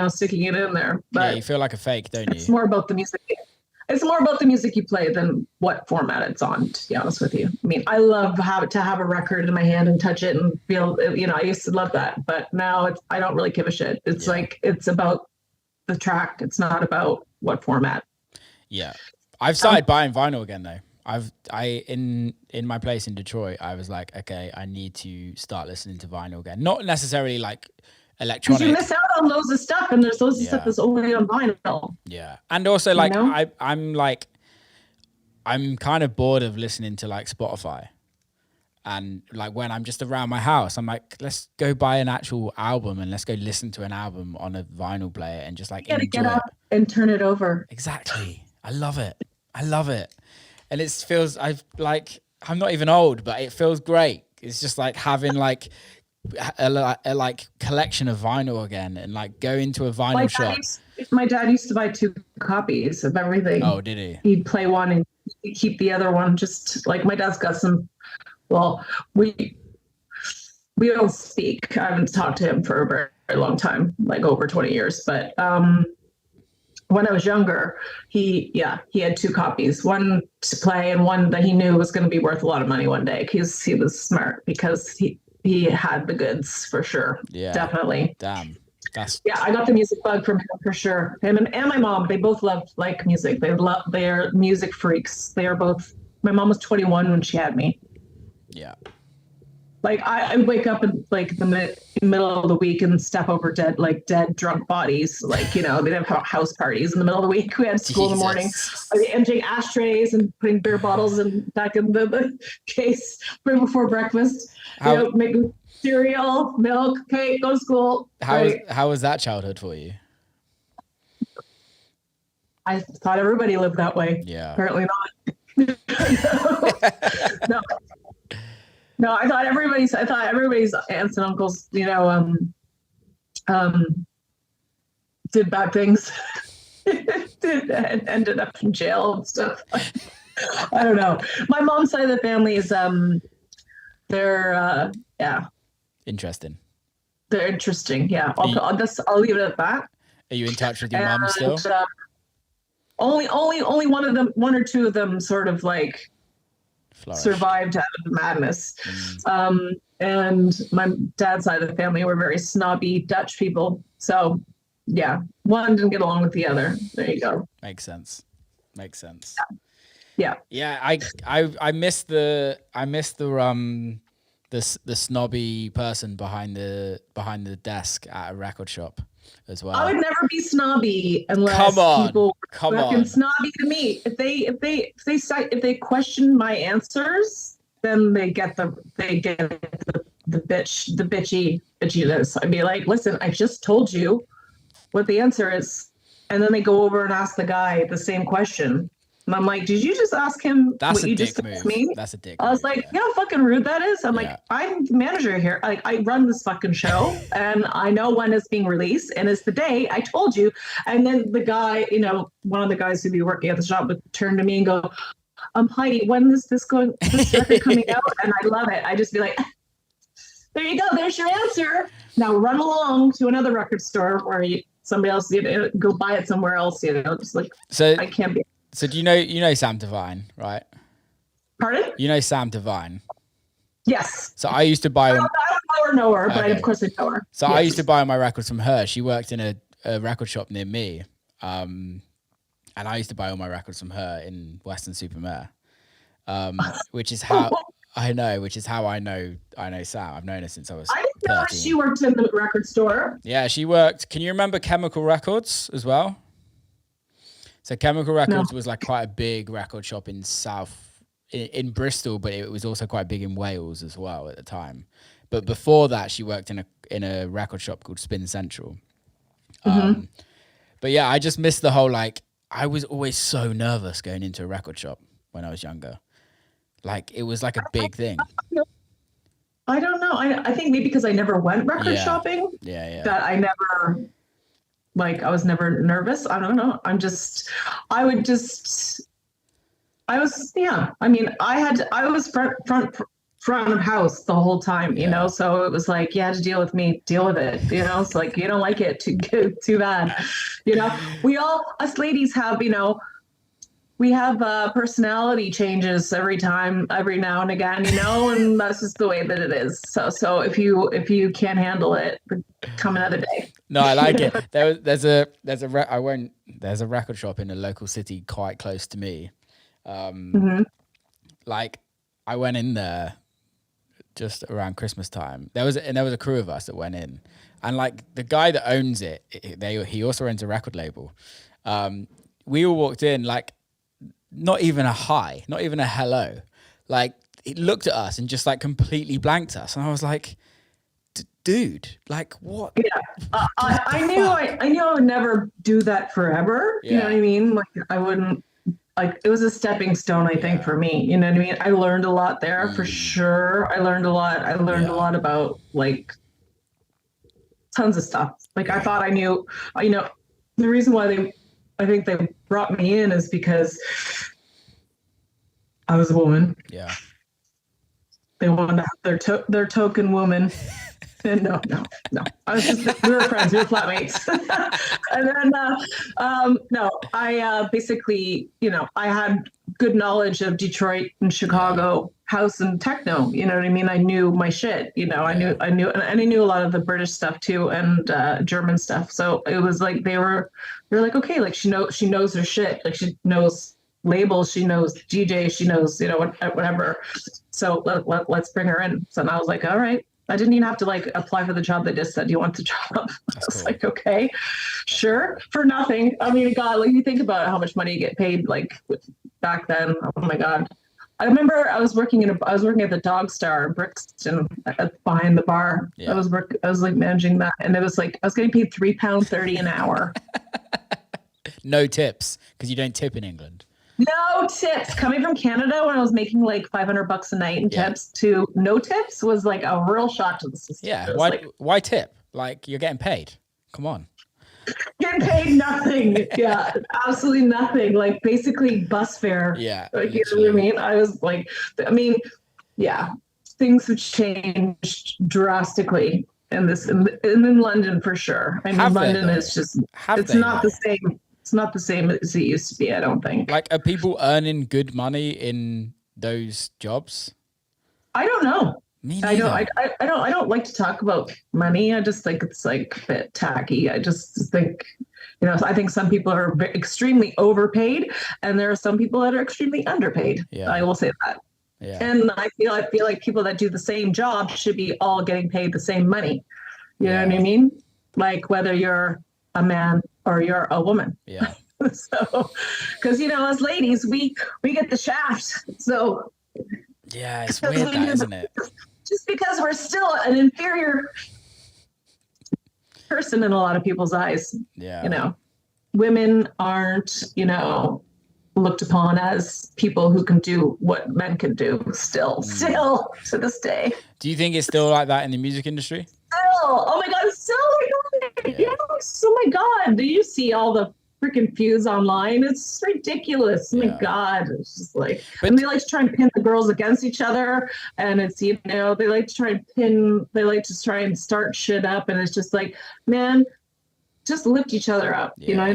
sticking it in there. But yeah, you feel like a fake, don't you? It's more about the music. It's more about the music you play than what format it's on, to be honest with you. I mean, I love to have a record in my hand and touch it and feel, I used to love that, but now I don't really give a shit. It's like, it's about the track. It's not about what format. Yeah. I've started buying vinyl again though. In my place in Detroit, I was like, okay, I need to start listening to vinyl again. Not necessarily like electronic. Because you miss out on loads of stuff, and there's loads of stuff that's only on vinyl. Yeah, and also like I'm kind of bored of listening to like Spotify, and like when I'm just around my house, I'm like, let's go buy an actual album and let's go listen to an album on a vinyl player and just like enjoy get up and turn it over. Exactly, I love it, and it feels I'm not even old, but it feels great. It's just like having like a like collection of vinyl again, and like go into a vinyl shop. My dad used to buy 2 copies of everything. Oh, did he? He'd play one and he'd keep the other one. Just like my dad's got some. Well, we don't speak. I haven't talked to him for a very, very long time, like over 20 years. But when I was younger, he had 2 copies, one to play and one that he knew was going to be worth a lot of money one day. Because he was smart, because he had the goods for sure. Yeah, definitely. Damn. I got the music bug from him for sure. Him and my mom, they both love like music. They're music freaks. They are both. My mom was 21 when she had me. Yeah. Like I wake up in like the middle of the week and step over dead drunk bodies. Like, they didn't have house parties in the middle of the week. We had school in the morning. I'd be emptying ashtrays and putting beer bottles back in the case right before breakfast. Making cereal, milk, okay, go to school. How was that childhood for you? I thought everybody lived that way. Yeah. Apparently not. No, I thought everybody's aunts and uncles, did bad things. Ended up in jail and stuff. I don't know. My mom's side of the family is they're interesting. They're interesting. Yeah. I'll leave it at that. Are you in touch with your mom still? Only one or two of them sort of like survived out of the madness. And my dad's side of the family were very snobby Dutch people. So yeah, one didn't get along with the other. There you go. Makes sense. Yeah. I miss the snobby person behind the desk at a record shop as well. I would never be snobby unless people were fucking snobby to me. If they question my answers, then they get the bitchiness. I'd be like, listen, I just told you what the answer is, and then they go over and ask the guy the same question. And I'm like, did you just ask him what you just asked me? That's a dick I was like, you know how fucking rude that is? I'm like, I'm the manager here. Like, I run this fucking show and I know when it's being released and it's the day I told you. And then the guy, one of the guys who'd be working at the shop would turn to me and go, Heidi, when is this record coming out? And I love it. I just be like, there you go. There's your answer. Now run along to another record store where somebody else, go buy it somewhere else, just like, so I can't be. So do you know Sam Devine, right? Pardon? You know Sam Devine? Yes. So I used to buy them. I don't know her, but of course I know her. So yes. I used to buy my records from her. She worked in a record shop near me. And I used to buy all my records from her in Weston-super-Mare. Which is how I know Sam. I've known her since I was I didn't know 13. She worked in the record store. Yeah, she worked. Can you remember Chemical Records as well? So Chemical Records was like quite a big record shop in Bristol, but it was also quite big in Wales as well at the time. But before that, she worked in a record shop called Spin Central. But yeah, I just missed the whole, like, I was always so nervous going into a record shop when I was younger. Like, it was like a big thing. I don't know. I think maybe because I never went record shopping. Yeah. That I never, like, I was never nervous. I don't know. I mean, I was front of house the whole time, so it was like, you had to deal with me, deal with it, it's like, you don't like it, too bad. We all, us ladies have, we have personality changes every now and again, and that's just the way that it is. So if you can't handle it, come another day. No, I like it. There's a record shop in a local city quite close to me. Like, I went in there just around Christmas time. There was a crew of us that went in, and like the guy that owns it, he also owns a record label. We all walked in, like, not even a hi, not even a hello. Like, he looked at us and just like completely blanked us, and I was like, dude, like, what? Yeah, I knew I would never do that forever. You know what I mean? Like, I wouldn't. Like, it was a stepping stone, I think, for me. You know what I mean? I learned a lot there for sure. I learned a lot. I learned a lot about, like, tons of stuff. Like, I thought I knew, the reason why I think they brought me in is because I was a woman. Yeah. They wanted to have their token woman. And no. I was just, we were friends, we were flatmates. And then, I basically, I had good knowledge of Detroit and Chicago house and techno. You know what I mean? I knew my shit. I knew, and I knew a lot of the British stuff too, and German stuff. So it was like they were like, okay, like she knows her shit. Like, she knows labels, she knows DJ, she knows whatever. So let's bring her in. So I was like, all right. I didn't even have to like apply for the job. They just said, "Do you want the job?" I was like, "Okay, sure," for nothing. I mean, God, like, you think about how much money you get paid like back then. Oh my God, I remember I was working at the Dog Star in Brixton behind the bar. Yeah. I was like managing that, and it was like I was getting paid £3.30 an hour. No tips, because you don't tip in England. No tips. Coming from Canada, when I was making like $500 a night in tips, to no tips was like a real shock to the system. Yeah. Why tip? Like, you're getting paid. Come on. Getting paid nothing. Yeah, absolutely nothing. Like, basically bus fare. Yeah. Like, you know what I mean? I was like, things have changed drastically in London for sure. I mean, London is just, it's not the same. It's not the same as it used to be, I don't think. Like, are people earning good money in those jobs? I don't know. Me neither. I don't like to talk about money. I just think it's like a bit tacky. I just think, I think some people are extremely overpaid, and there are some people that are extremely underpaid. Yeah. I will say that. Yeah. And I feel like people that do the same job should be all getting paid the same money. You know what I mean? Like, whether you're a man or you're a woman. Yeah. So, because as ladies, we get the shaft. So yeah, it's weird, that, isn't it? Just because we're still an inferior person in a lot of people's eyes. Yeah. Women aren't, looked upon as people who can do what men can do still to this day. Do you think it's still like that in the music industry? Oh my God, it's so like, oh my God, do you see all the freaking feuds online. It's ridiculous. Oh my God. It's just like, and they like to try and pin the girls against each other. And it's, you know, they like to try and start shit up. And it's just like, man, just lift each other up. You know,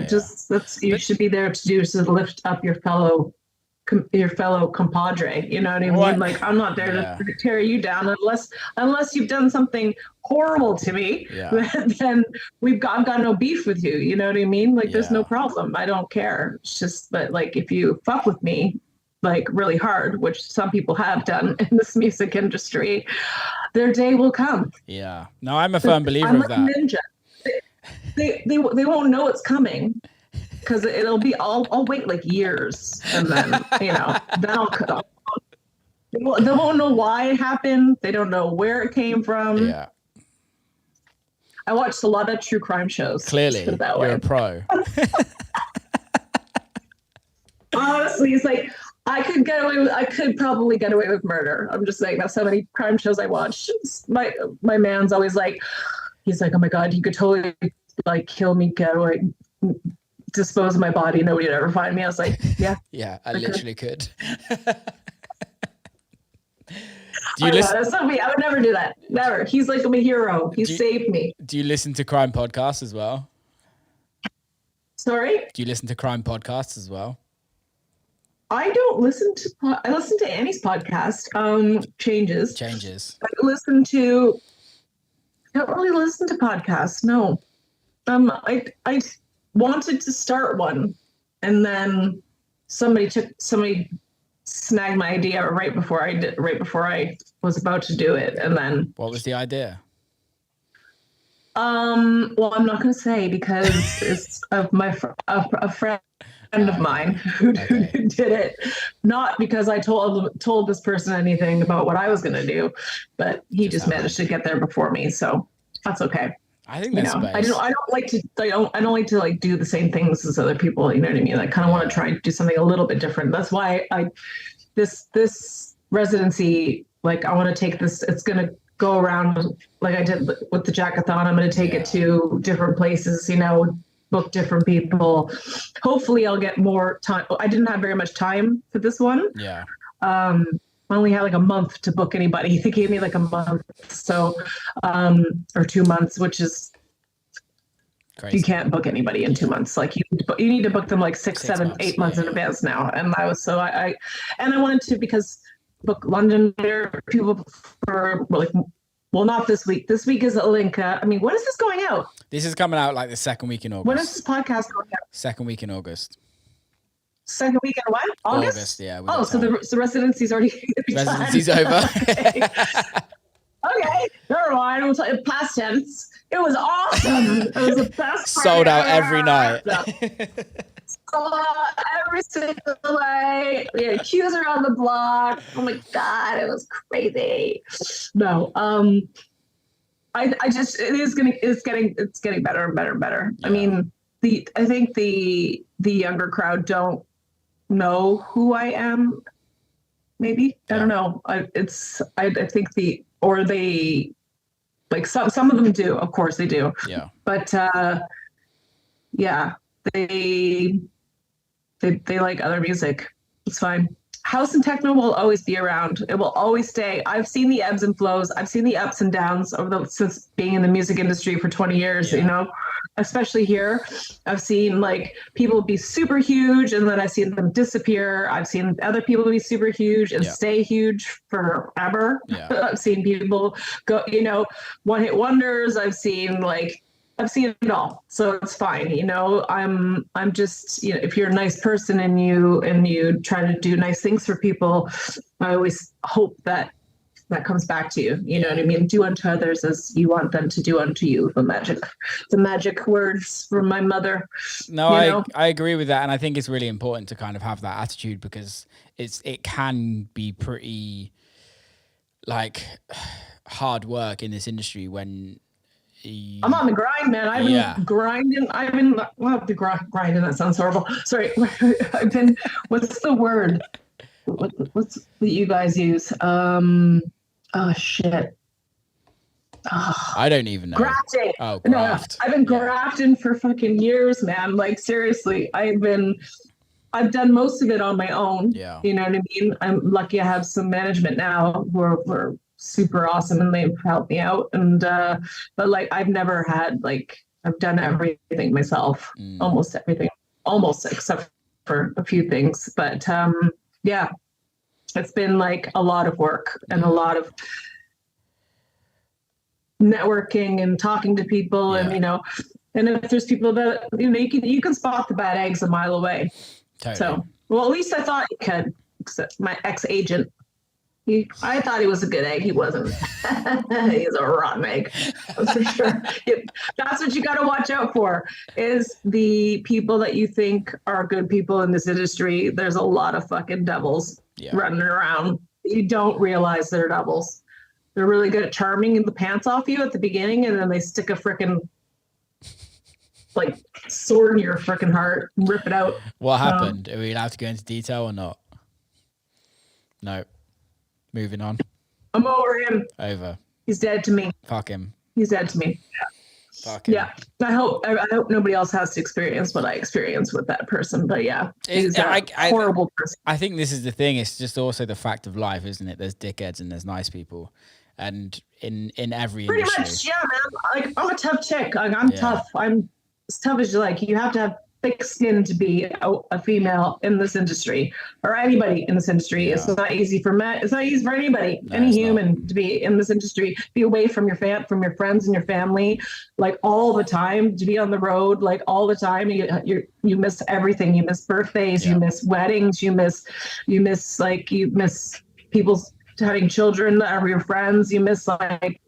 you should be there to do is to lift up your fellow compadre. You know what I mean? Like, I'm not there to tear you down unless you've done something horrible to me. Then I've got no beef with you. You know what I mean? Like, there's no problem. I don't care. It's just that, like, if you fuck with me like really hard, which some people have done in this music industry, their day will come. Yeah. No, I'm a firm believer of that. Ninja. They won't know it's coming. Because it'll be, I'll wait like years, and then, you know, then they won't know why it happened. They don't know where it came from. Yeah. I watched a lot of true crime shows. Clearly, you're a pro. Honestly, it's like I could probably get away with murder. I'm just saying, that's how many crime shows I watch. My man's always like, he's like, oh my God, you could totally like kill me, get away, dispose of my body, nobody would ever find me. I was like, yeah. Yeah, I literally could. Do you listen? That's not me. I would never do that. Never. He's like my hero. He saved me. Do you listen to crime podcasts as well? Sorry? Do you listen to crime podcasts as well? I don't listen to, I listen to Annie's podcast, Changes. I don't really listen to podcasts. No. I wanted to start one, and then somebody snagged my idea right before I was about to do it. And then what was the idea? Well, I'm not going to say because it's of a friend of mine who did it, not because I told this person anything about what I was going to do, but he just managed to get there before me, so that's okay. I think that's I don't like to like do the same things as other people. You know what I mean? I kind of want to try and do something a little bit different. That's why this residency, like, I want to take this. It's gonna go around like I did with the Jackathon. I'm gonna take it to different places. You know, book different people. Hopefully, I'll get more time. I didn't have very much time for this one. Yeah. I only had like a month to book anybody. They gave me like a month, so or 2 months, which is crazy. You can't book anybody in 2 months. Like you need to book them like 6, 7, 8 months in advance now. And I was I wanted to, because book London people for like, well, not this week. This week is Alinka. I mean, when is this going out? This is coming out like the second week in August. When is this podcast going out? Second week in August. Second week in what? August, yeah. So the residency's already residency's over. Okay, never mind. We'll tell you past tense. It was awesome. It was the best. Sold out every night. Sold out every single night. We had queues around the block. Oh my God, it was crazy. No, I just it's getting better and better and better. Yeah. I mean, I think the younger crowd don't know who I am. Maybe I don't know. I think they like some of them do. Of course they do. Yeah. But they like other music. It's fine. House and techno will always be around. It will always stay. I've seen the ebbs and flows. I've seen the ups and downs since being in the music industry for 20 years. Yeah. You know, especially here, I've seen like people be super huge, and then I've seen them disappear. I've seen other people be super huge and stay huge forever. Yeah. I've seen people go, you know, one-hit wonders. I've seen it all, so it's fine. You know, I'm just, you know, if you're a nice person and you try to do nice things for people, I always hope that comes back to you. You know what I mean? Do unto others as you want them to do unto you. The magic words from my mother. No, I agree with that, and I think it's really important to kind of have that attitude, because it can be pretty like hard work in this industry when. I'm on the grind, man. I've been grinding. Grinding. That sounds horrible. Sorry. What's the word? What's what you guys use? Oh shit. I don't even know. Grafting. Oh, graft. No, I've been grafting for fucking years, man. Like seriously, I've done most of it on my own. Yeah. You know what I mean? I'm lucky I have some management now who are super awesome and they've helped me out. And but like I've never had like I've done everything myself, almost everything, almost except for a few things. But yeah, it's been like a lot of work and a lot of networking and talking to people and and if there's people that you can spot the bad eggs a mile away. Totally. So well, at least I thought you could. Except my ex-agent, I thought he was a good egg. He wasn't. He's a rotten egg, that's for sure. That's what you got to watch out for, is the people that you think are good people in this industry. There's a lot of fucking devils running around. You don't realize they're devils. They're really good at charming the pants off you at the beginning, and then they stick a frickin' like sword in your frickin' heart and rip it out. What happened? Are we allowed to go into detail or not? No. Moving on. I'm over him. Over. He's dead to me. Fuck him. He's dead to me. Fuck him. Yeah. I hope nobody else has to experience what I experienced with that person. But yeah, he's a horrible person. I think this is the thing. It's just also the fact of life, isn't it? There's dickheads and there's nice people. And in every pretty industry. much, yeah, man. Like I'm a tough chick. Like I'm tough. I'm as tough as you like. You have to have thick skin to be a female in this industry, or anybody in this industry. It's not easy for men. It's not easy for anybody, any human, to be in this industry. Be away from your friends and your family, like all the time. To be on the road, like all the time. You miss everything. You miss birthdays. You miss weddings. You miss people's having children that are your friends. You miss like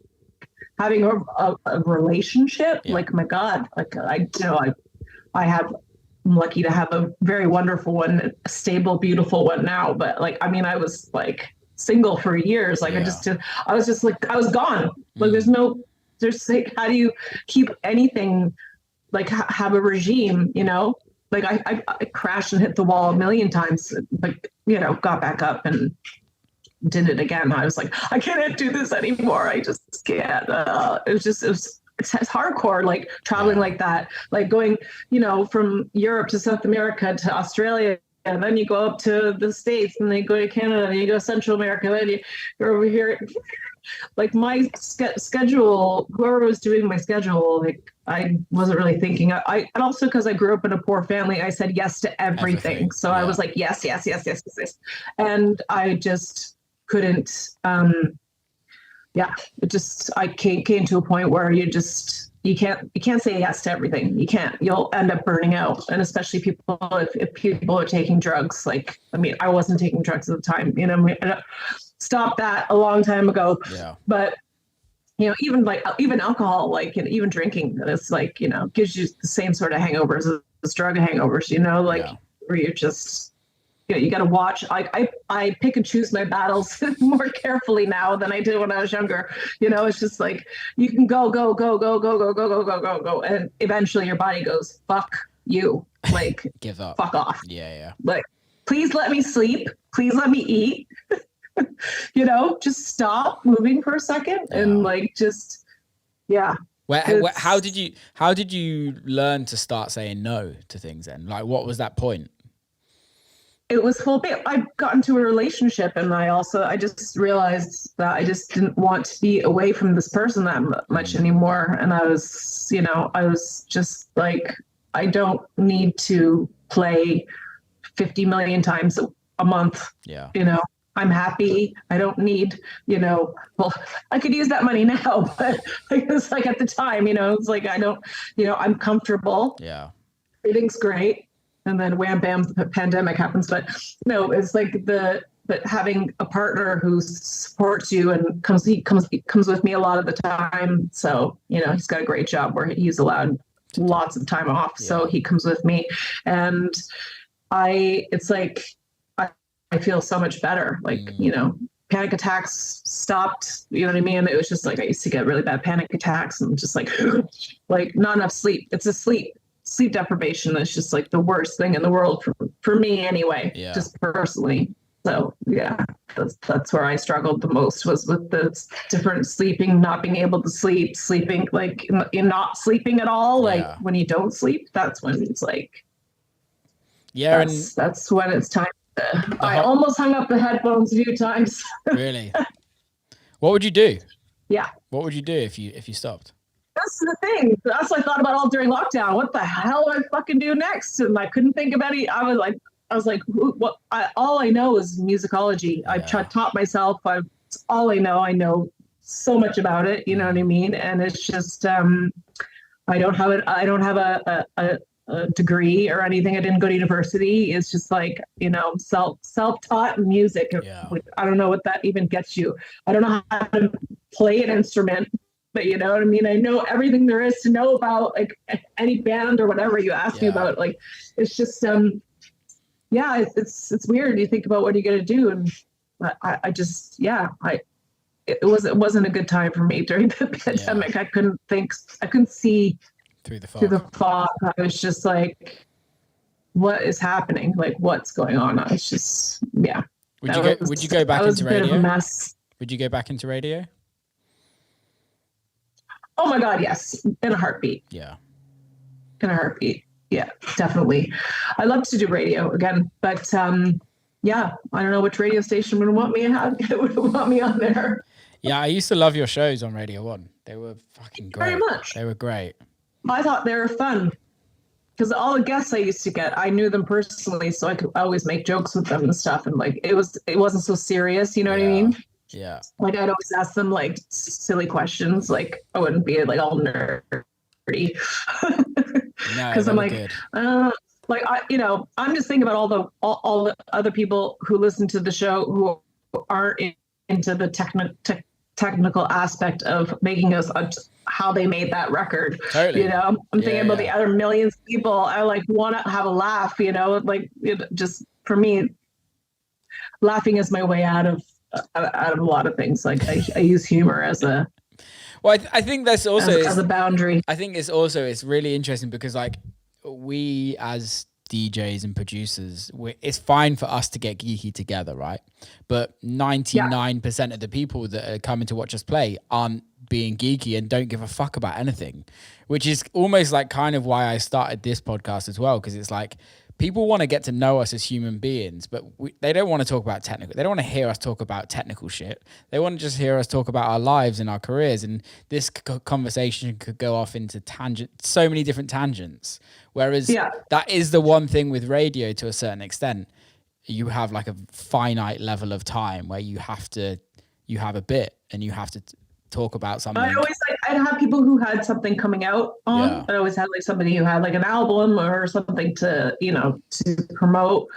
having a relationship. Like my God, like I'm lucky to have a very wonderful one, a stable, beautiful one now. But like, I mean, I was like single for years. Like I was gone. Like there's like, how do you keep anything, like have a regime, like I crashed and hit the wall a million times, like, got back up and did it again. I was like, I can't do this anymore. I just can't. It's hardcore, like traveling like that, like going, from Europe to South America to Australia, and then you go up to the States, and then you go to Canada, and you go to Central America, and then you're over here. Like my schedule, whoever was doing my schedule, like I wasn't really thinking. And also because I grew up in a poor family, I said yes to everything. So I was like, yes. And I just couldn't, I came to a point where you can't say yes to everything. You can't. You'll end up burning out, and especially if people are taking drugs. Like, I mean, I wasn't taking drugs at the time. I stopped that a long time ago. Yeah. But even alcohol, like even drinking, it's like gives you the same sort of hangovers as drug hangovers. Where you're just. You got to watch. I pick and choose my battles more carefully now than I did when I was younger. It's just like you can go, and eventually your body goes, fuck you, like give up, fuck off. Yeah. Like, please let me sleep. Please let me eat. Just stop moving for a second and How did you learn to start saying no to things then? Like, what was that point? It was full bit. I got into a relationship, and I just realized that I just didn't want to be away from this person that much anymore. And I was just like, I don't need to play 50 million times a month. Yeah. I'm happy. I don't need, well, I could use that money now, but it's like at the time, it's like, I don't, I'm comfortable. Yeah. Everything's great. And then wham, bam, the pandemic happens. But no, it's like but having a partner who supports you and comes with me a lot of the time. So, he's got a great job where he's allowed lots of time off. Yeah. So he comes with me, and I feel so much better. Like, panic attacks stopped, you know what I mean? It was just like, I used to get really bad panic attacks and just like not enough sleep. It's a sleep deprivation is just like the worst thing in the world for me anyway, just personally. So yeah, that's where I struggled the most, was with the different sleeping, not being able to sleep, sleeping like in not sleeping at all. Like Yeah. when you don't sleep, that's when it's like Yeah, and that's when it's time. I whole almost hung up the headphones a few times. really. What would you do? Yeah, What would you do if you stopped? that's the thing. That's what I thought about all during lockdown. What the hell do I fucking do next? And I couldn't think of any. I was like, what? All I know is musicology. I've taught myself. All I know. I know so much about it. You know what I mean? And it's just, I don't have it. I don't have a degree or anything. I didn't go to university. It's just like, self-taught music. Yeah. I don't know what that even gets you. I don't know how to play an instrument, but you know what I mean? I know everything there is to know about like any band or whatever you ask me about. Like, it's just, yeah, it's weird. You think about what you're going to do. And I just, yeah, it wasn't a good time for me during the pandemic. I couldn't see through the fog. I was just like, what is happening? Like, what's going on? I was just, yeah. Would you go back into radio? Bit of a mess. Would you go back into radio? Oh my God, yes. In a heartbeat. Yeah. In a heartbeat. Yeah, definitely. I love to do radio again, but yeah, I don't know which radio station would want me on there. Yeah, I used to love your shows on Radio 1. They were fucking great. Very much. They were great. I thought they were fun because all the guests I used to get, I knew them personally, so I could always make jokes with them and stuff. And like, it wasn't so serious. You know what I mean? Yeah. Like I'd always ask them like silly questions. Like I wouldn't be like all nerdy. Because I'm like, I'm just thinking about all the other people who listen to the show who aren't into the technical aspect of making us how they made that record. Totally. You know, I'm thinking about the other millions of people. I like want to have a laugh. You know, like just for me, laughing is my way out of a lot of things. Like I use humor as a. Well, I think that's also as a boundary. I think it's really interesting because like we as DJs and producers, it's fine for us to get geeky together, right? But 99% of the people that are coming to watch us play aren't being geeky and don't give a fuck about anything, which is almost like kind of why I started this podcast as well, because it's like people want to get to know us as human beings, but they don't want to talk about technical. They don't want to hear us talk about technical shit. They want to just hear us talk about our lives and our careers. And this conversation could go off into so many different tangents. Whereas that is the one thing with radio to a certain extent. You have like a finite level of time where you have a bit and you have to talk about something. I'd have people who had something coming out on. Yeah. I always had like somebody who had like an album or something to promote.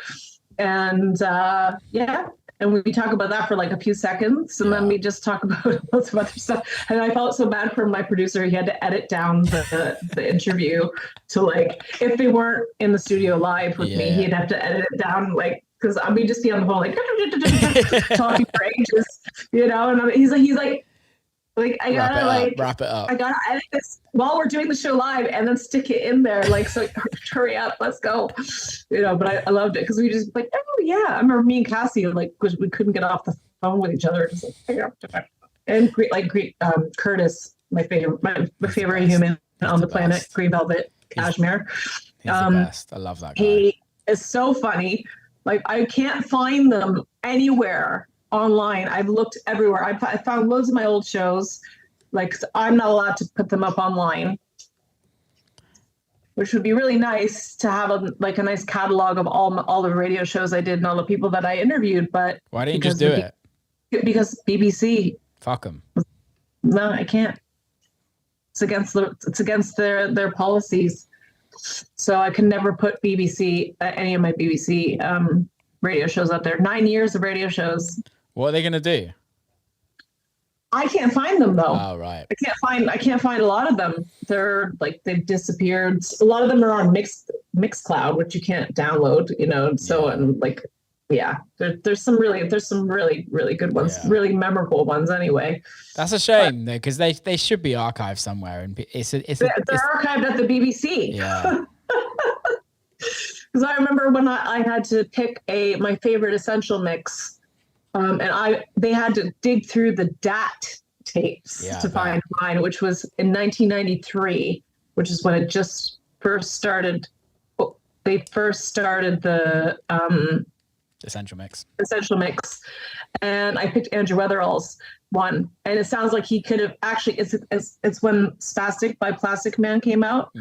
And and we talk about that for like a few seconds, and then we just talk about lots of other stuff. And I felt so bad for my producer. He had to edit down the interview to like, if they weren't in the studio live with me, he'd have to edit it down like, because we'd just be on the phone like talking for ages, and he's like, I gotta wrap it up. I gotta edit this while we're doing the show live and then stick it in there. Like, so hurry up, let's go. But I loved it because we just like, oh yeah. I remember me and Cassie like, because we couldn't get off the phone with each other. Just like, and Curtis, my favorite human on the planet, Green Velvet, Cashmere. He's the best. I love that guy. He is so funny. Like I can't find them anywhere online. I've looked everywhere. I found loads of my old shows. Like I'm not allowed to put them up online, which would be really nice to have a nice catalog of all the radio shows I did and all the people that I interviewed. But why didn't you just do it? Because BBC. Fuck them. No, I can't. It's against their policies. So I can never put any of my BBC radio shows out there. 9 years of radio shows. What are they going to do? I can't find them though. Oh, right. I can't find a lot of them. They're like, they've disappeared. A lot of them are on Mixcloud, which you can't download, so, and like, there's some really good ones, really memorable ones anyway. That's a shame though, because they should be archived somewhere, and they're archived at the BBC. Yeah. Because I remember when I had to pick my favorite essential mix, and they had to dig through the DAT tapes to find mine, which was in 1993, which is when it just first started. They first started the essential mix, and I picked Andrew Weatherall's one, and it sounds like he could have actually. It's when Spastic by Plastic Man came out,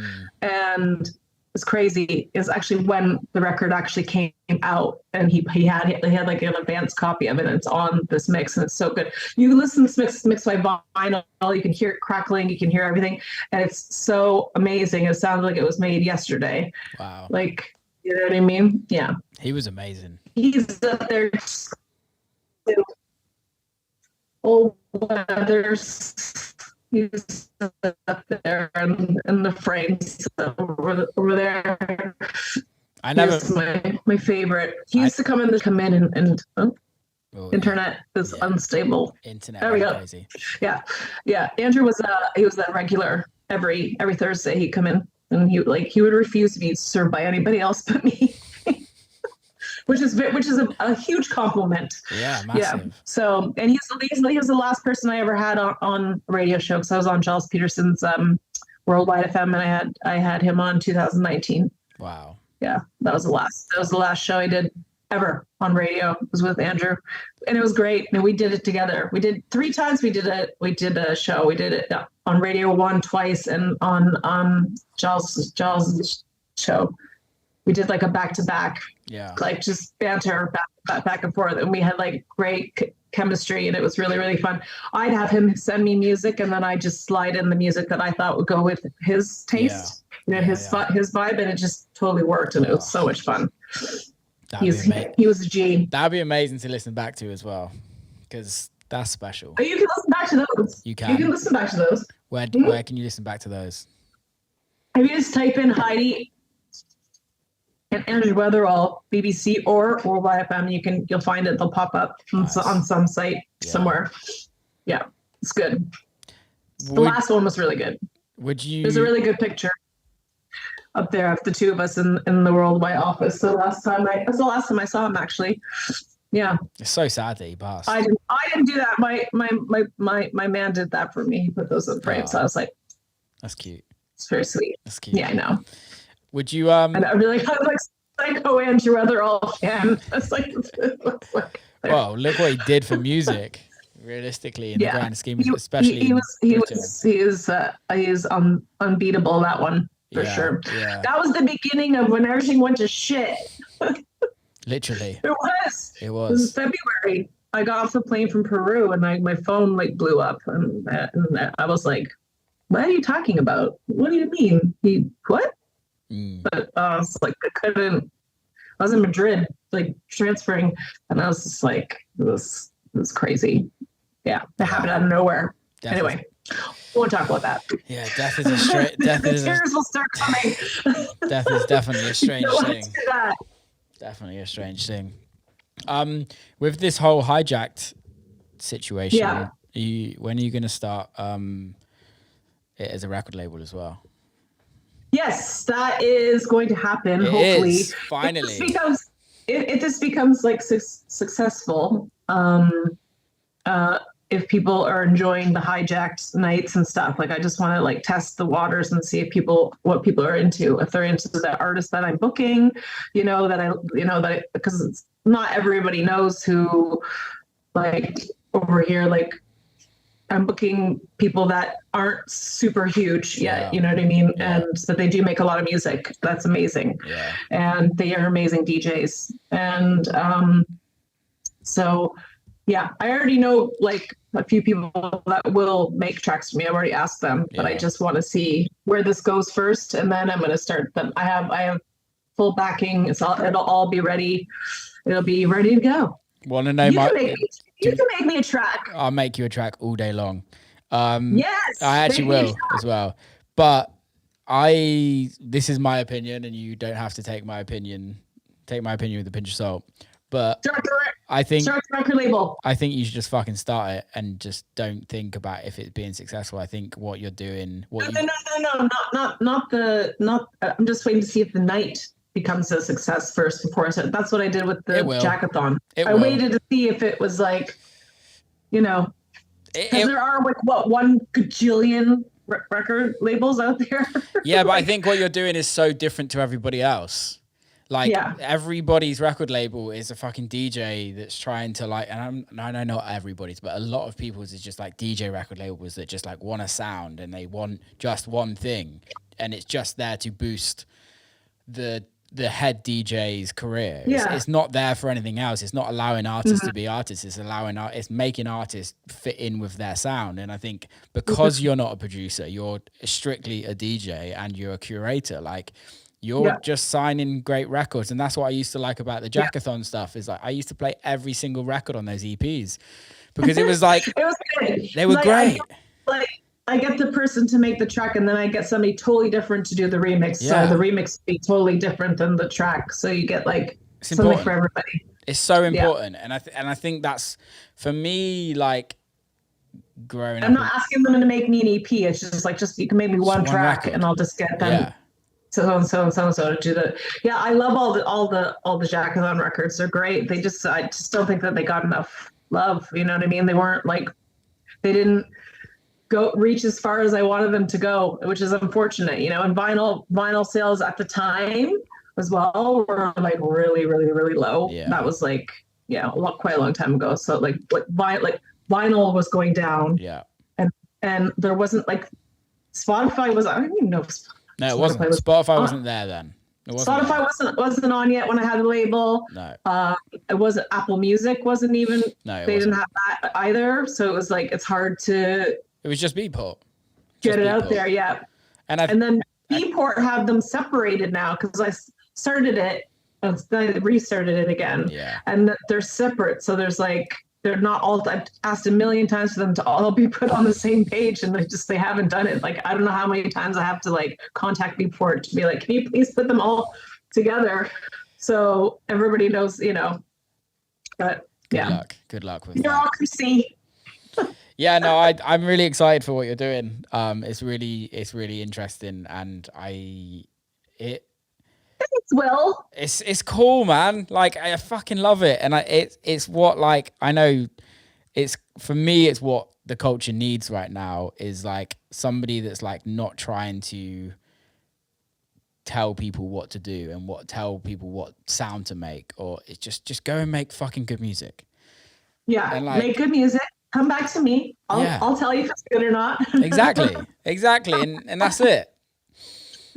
and it's crazy. It's actually when the record actually came out, and he had like an advanced copy of it, and it's on this mix, and it's so good. You listen to this mix by vinyl, you can hear it crackling, you can hear everything, and it's so amazing. It sounds like it was made yesterday. Wow. Like, you know what I mean? Yeah. He was amazing. He's up there. Old Weathers. He's up there in the frames over there. I never. He's my favorite. He used to come in and internet is unstable. Internet. There we go. Crazy. Yeah. Andrew was that regular every Thursday. He'd come in and he would refuse to be served by anybody else but me. Which is a huge compliment. Yeah, massive. Yeah. So, and he was the last person I ever had on a radio show, because I was on Giles Peterson's Worldwide FM, and I had him on 2019. Wow. Yeah, that was the last show I did ever on radio. It was with Andrew, and it was great. And we did it together. We did 3 times. We did a show. We did it on Radio 1 twice, and on Giles' show. We did like a back-to-back, like just banter back and forth. And we had like great chemistry, and it was really, really fun. I'd have him send me music, and then I just slide in the music that I thought would go with his taste, his vibe, and it just totally worked. And it was so much fun. He was a G. That'd be amazing to listen back to as well, because that's special. Oh, you can listen back to those. You can listen back to those. Where can you listen back to those? If you just type in Heidi and Andrew Weatherall, BBC or YFM, you'll find it. They'll pop up on some site somewhere. Yeah, it's good. The last one was really good. There's a really good picture up there of the two of us in the Worldwide office. So that's the last time I saw him, actually. Yeah. It's so sad that he passed. I didn't do that. My man did that for me. He put those in frames. So I was like, that's cute. It's very sweet. That's cute. Yeah, I know. Would you And I was like psycho Andrew Weatherall fan. It's like well, look what he did for music. Realistically, in the grand scheme, especially he is unbeatable, that one for sure. Yeah. That was the beginning of when everything went to shit. Literally. It was February. I got off the plane from Peru, and my phone like blew up, and I was like, "What are you talking about? What do you mean? What?" But I was like, I was in Madrid, like transferring, and I was just like, it was crazy. Yeah, it happened out of nowhere. Anyway, we won't talk about that. Yeah, death is a strange. Tears will start coming. Death is definitely a strange thing. Definitely a strange thing. With this whole hijacked situation, when are you going to start it as a record label as well? Yes, that is going to happen. Hopefully, finally. If this becomes like successful, if people are enjoying the hijacked nights and stuff, like I just want to like test the waters and see what people are into. If they're into the artist that I'm booking, because it's not everybody knows who, like over here, like I'm booking people that aren't super huge yet, you know what I mean? Yeah. But they do make a lot of music. That's amazing. Yeah. And they are amazing DJs. And so, yeah, I already know like a few people that will make tracks for me. I've already asked them, but I just want to see where this goes first. And then I'm going to start them. I have full backing. It'll all be ready. It'll be ready to go. Want to know you can make me a track. I'll make you a track all day long. Yes. I actually will as well. But this is my opinion, and you don't have to take my opinion. Take my opinion with a pinch of salt. But I think start a record label. I think you should just fucking start it and just don't think about if it's being successful. I think what you're doing. No. I'm just waiting to see if the night becomes a success first before I start. That's what I did with the Jackathon. I will. waited to see if it was like, you know, because there are like what 1 gajillion record labels out there. Yeah, but I think what you're doing is so different to everybody else. Like everybody's record label is a fucking DJ that's trying to like, and I know not everybody's, but a lot of people's is just like DJ record labels that just like want a sound and they want just one thing, and it's just there to boost the head DJ's career. It's not there for anything else. It's not allowing artists to be artists. It's making artists fit in with their sound. And I think because you're not a producer, you're strictly a DJ and you're a curator. Like you're just signing great records. And that's what I used to like about the Jackathon stuff is like, I used to play every single record on those EPs because it was like, they were great. I get the person to make the track and then I get somebody totally different to do the remix. So the remix be totally different than the track. So you get like something for everybody. It's so important. And I think that's for me, like growing up. I'm not asking them to make me an EP. It's just like, you can make me one track record. And I'll just get them. Yeah. So and so to do the. Yeah. I love all the Jackathon records. They're great. I just don't think that they got enough love. You know what I mean? They weren't like, they didn't reach as far as I wanted them to go, which is unfortunate, you know. And vinyl sales at the time as well were like really, really, really low. Yeah. That was like, quite a long time ago. So like vinyl was going down. Yeah. And there wasn't like Spotify was, I don't even know. No, it wasn't. Spotify wasn't there then. Spotify wasn't on yet when I had the label. No. It wasn't. Apple Music wasn't even. No, they didn't have that either. So it was like it's hard to. It was just Beatport. Get it out there, yeah. And then Beatport have them separated now because I started it and then I restarted it again. Yeah. And they're separate. So there's like they're not all. I've asked a million times for them to all be put on the same page, and they haven't done it. Like I don't know how many times I have to like contact Beatport to be like, can you please put them all together so everybody knows, you know. But Good luck with bureaucracy. Yeah, no, I'm really excited for what you're doing. It's really interesting, and it's cool, man. Like I fucking love it, and it's what like I know. It's for me, it's what the culture needs right now is like somebody that's like not trying to tell people what to do and tell people what sound to make, or it's just go and make fucking good music. Yeah, and like, make good music. Come back to me. I'll tell you if it's good or not. Exactly. And that's it.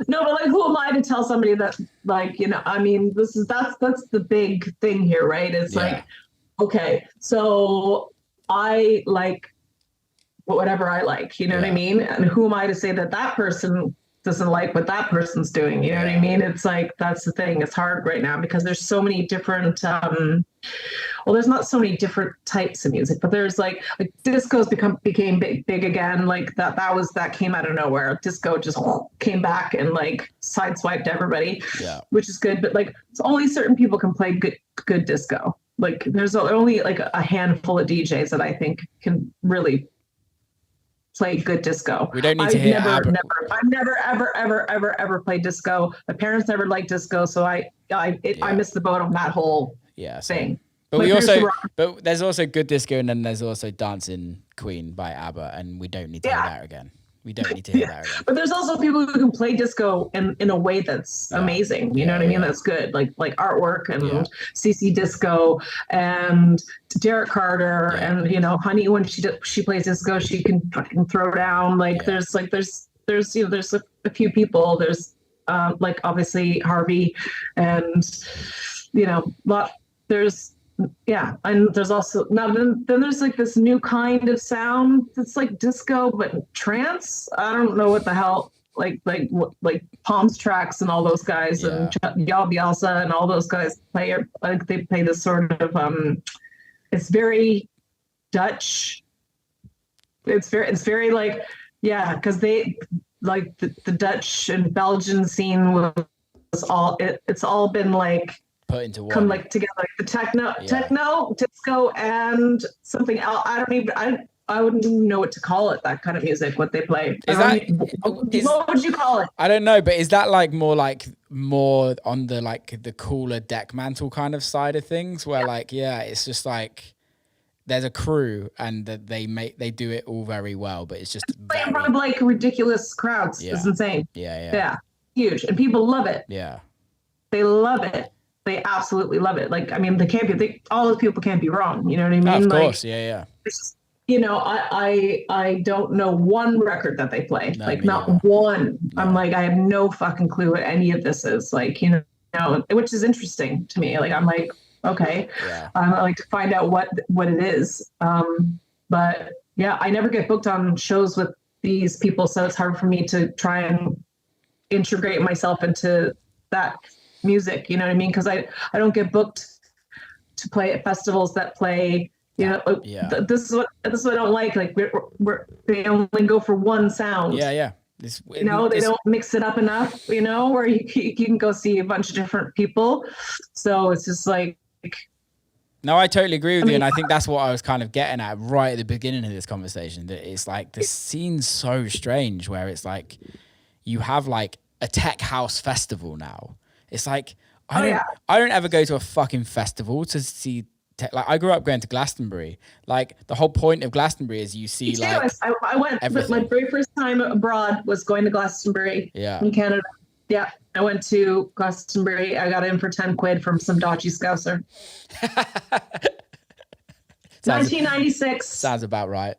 No, but like, who am I to tell somebody that, like, you know, I mean, that's the big thing here, right? It's like, okay, so I like whatever I like, you know what I mean? And who am I to say that person doesn't like what that person's doing? You know what I mean? It's like, that's the thing. It's hard right now because there's so many different, there's not so many different types of music, but there's like disco's became big again. Like that came out of nowhere. Disco just came back and like sideswiped everybody, which is good. But like, it's only certain people can play good disco. Like there's only like a handful of DJs that I think can really play good disco. We don't need to hear I've never ever played disco. My parents never liked disco, so I missed the boat on that whole thing. But there's also good disco, and then there's also Dancing Queen by ABBA, and we don't need to hear that again. We don't need to hear that again. But there's also people who can play disco in a way that's amazing. You know what I mean? That's good. Like Artwork and CC Disco and Derek Carter and, you know, Honey, when she plays disco, she can fucking throw down. Like there's you know, there's a few people. There's like obviously Harvey and, you know, and there's also now then there's like this new kind of sound that's like disco but trance. I don't know what the hell like Palms Tracks and all those guys and Yal Bielsa and all those guys play. Like they play this sort of it's very Dutch. It's very like because they like the Dutch and Belgian scene was all it's all been like put into one. Come like together, like the techno, disco, and something else. I wouldn't even know what to call it. That kind of music, what they play. What would you call it? I don't know, but is that like more on the like the cooler deck mantle kind of side of things, where it's just like there's a crew and that they do it all very well, but it's just in front of like ridiculous crowds. Yeah. It's insane. Yeah. Huge, and people love it. Yeah, they love it. They absolutely love it. Like, I mean, all the people can't be wrong. You know what I mean? Oh, of course. Yeah. You know, I don't know one record that they play. No, like, not one. No. I'm like, I have no fucking clue what any of this is. Like, you know, which is interesting to me. Like, I'm like, okay, I like to find out what it is. But yeah, I never get booked on shows with these people, so it's hard for me to try and integrate myself into that music. You know what I mean? Because I don't get booked to play at festivals that play. You know, this is what I don't like. Like they only go for one sound. Yeah. They don't mix it up enough. You know, where you can go see a bunch of different people. So it's just like. No, I totally agree with you, and I think that's what I was kind of getting at right at the beginning of this conversation. That it's like the scene's so strange, where it's like you have like a tech house festival now. It's like I don't ever go to a fucking festival to see. Like I grew up going to Glastonbury. Like the whole point of Glastonbury is you see like I went. Everything. My very first time abroad was going to Glastonbury. In Canada. Yeah, I went to Glastonbury. I got in for 10 quid from some dodgy scouser. 1996. Sounds about right.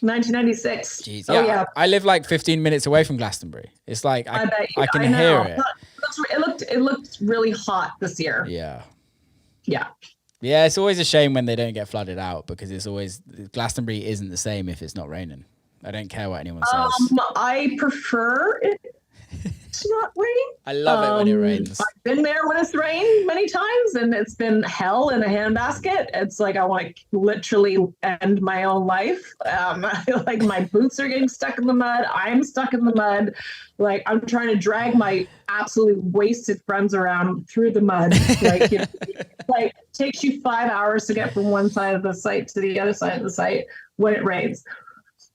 1996. Jeez. Yeah. I live like 15 minutes away from Glastonbury. It's like I can hear it. It looked really hot this year. Yeah. Yeah. Yeah, it's always a shame when they don't get flooded out, because it's always Glastonbury isn't the same if it's not raining. I don't care what anyone says. I prefer it to not rain. I love it when it rains. I've been there when it's rained many times, and it's been hell in a handbasket. It's like I want to literally end my own life. I feel like my boots are getting stuck in the mud. I'm stuck in the mud. Like I'm trying to drag my absolutely wasted friends around through the mud. Like, you know, like takes you 5 hours to get from one side of the site to the other side of the site when it rains.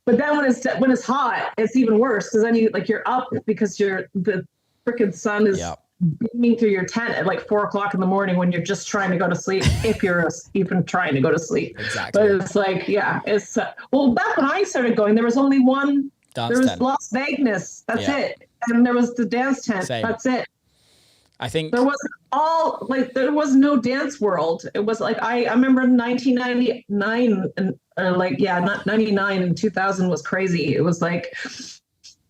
But then when it's hot, it's even worse, because then you're up because the freaking sun is beaming through your tent at like 4 o'clock in the morning when you're just trying to go to sleep, if you're even trying to go to sleep. Exactly. But it's like, it's well, back when I started going, there was only one. There was Las Vegas. That's it. And there was the dance tent. Same. That's it. I think there was no dance world. It was like I remember 1999 and not 99 and 2000 was crazy. It was like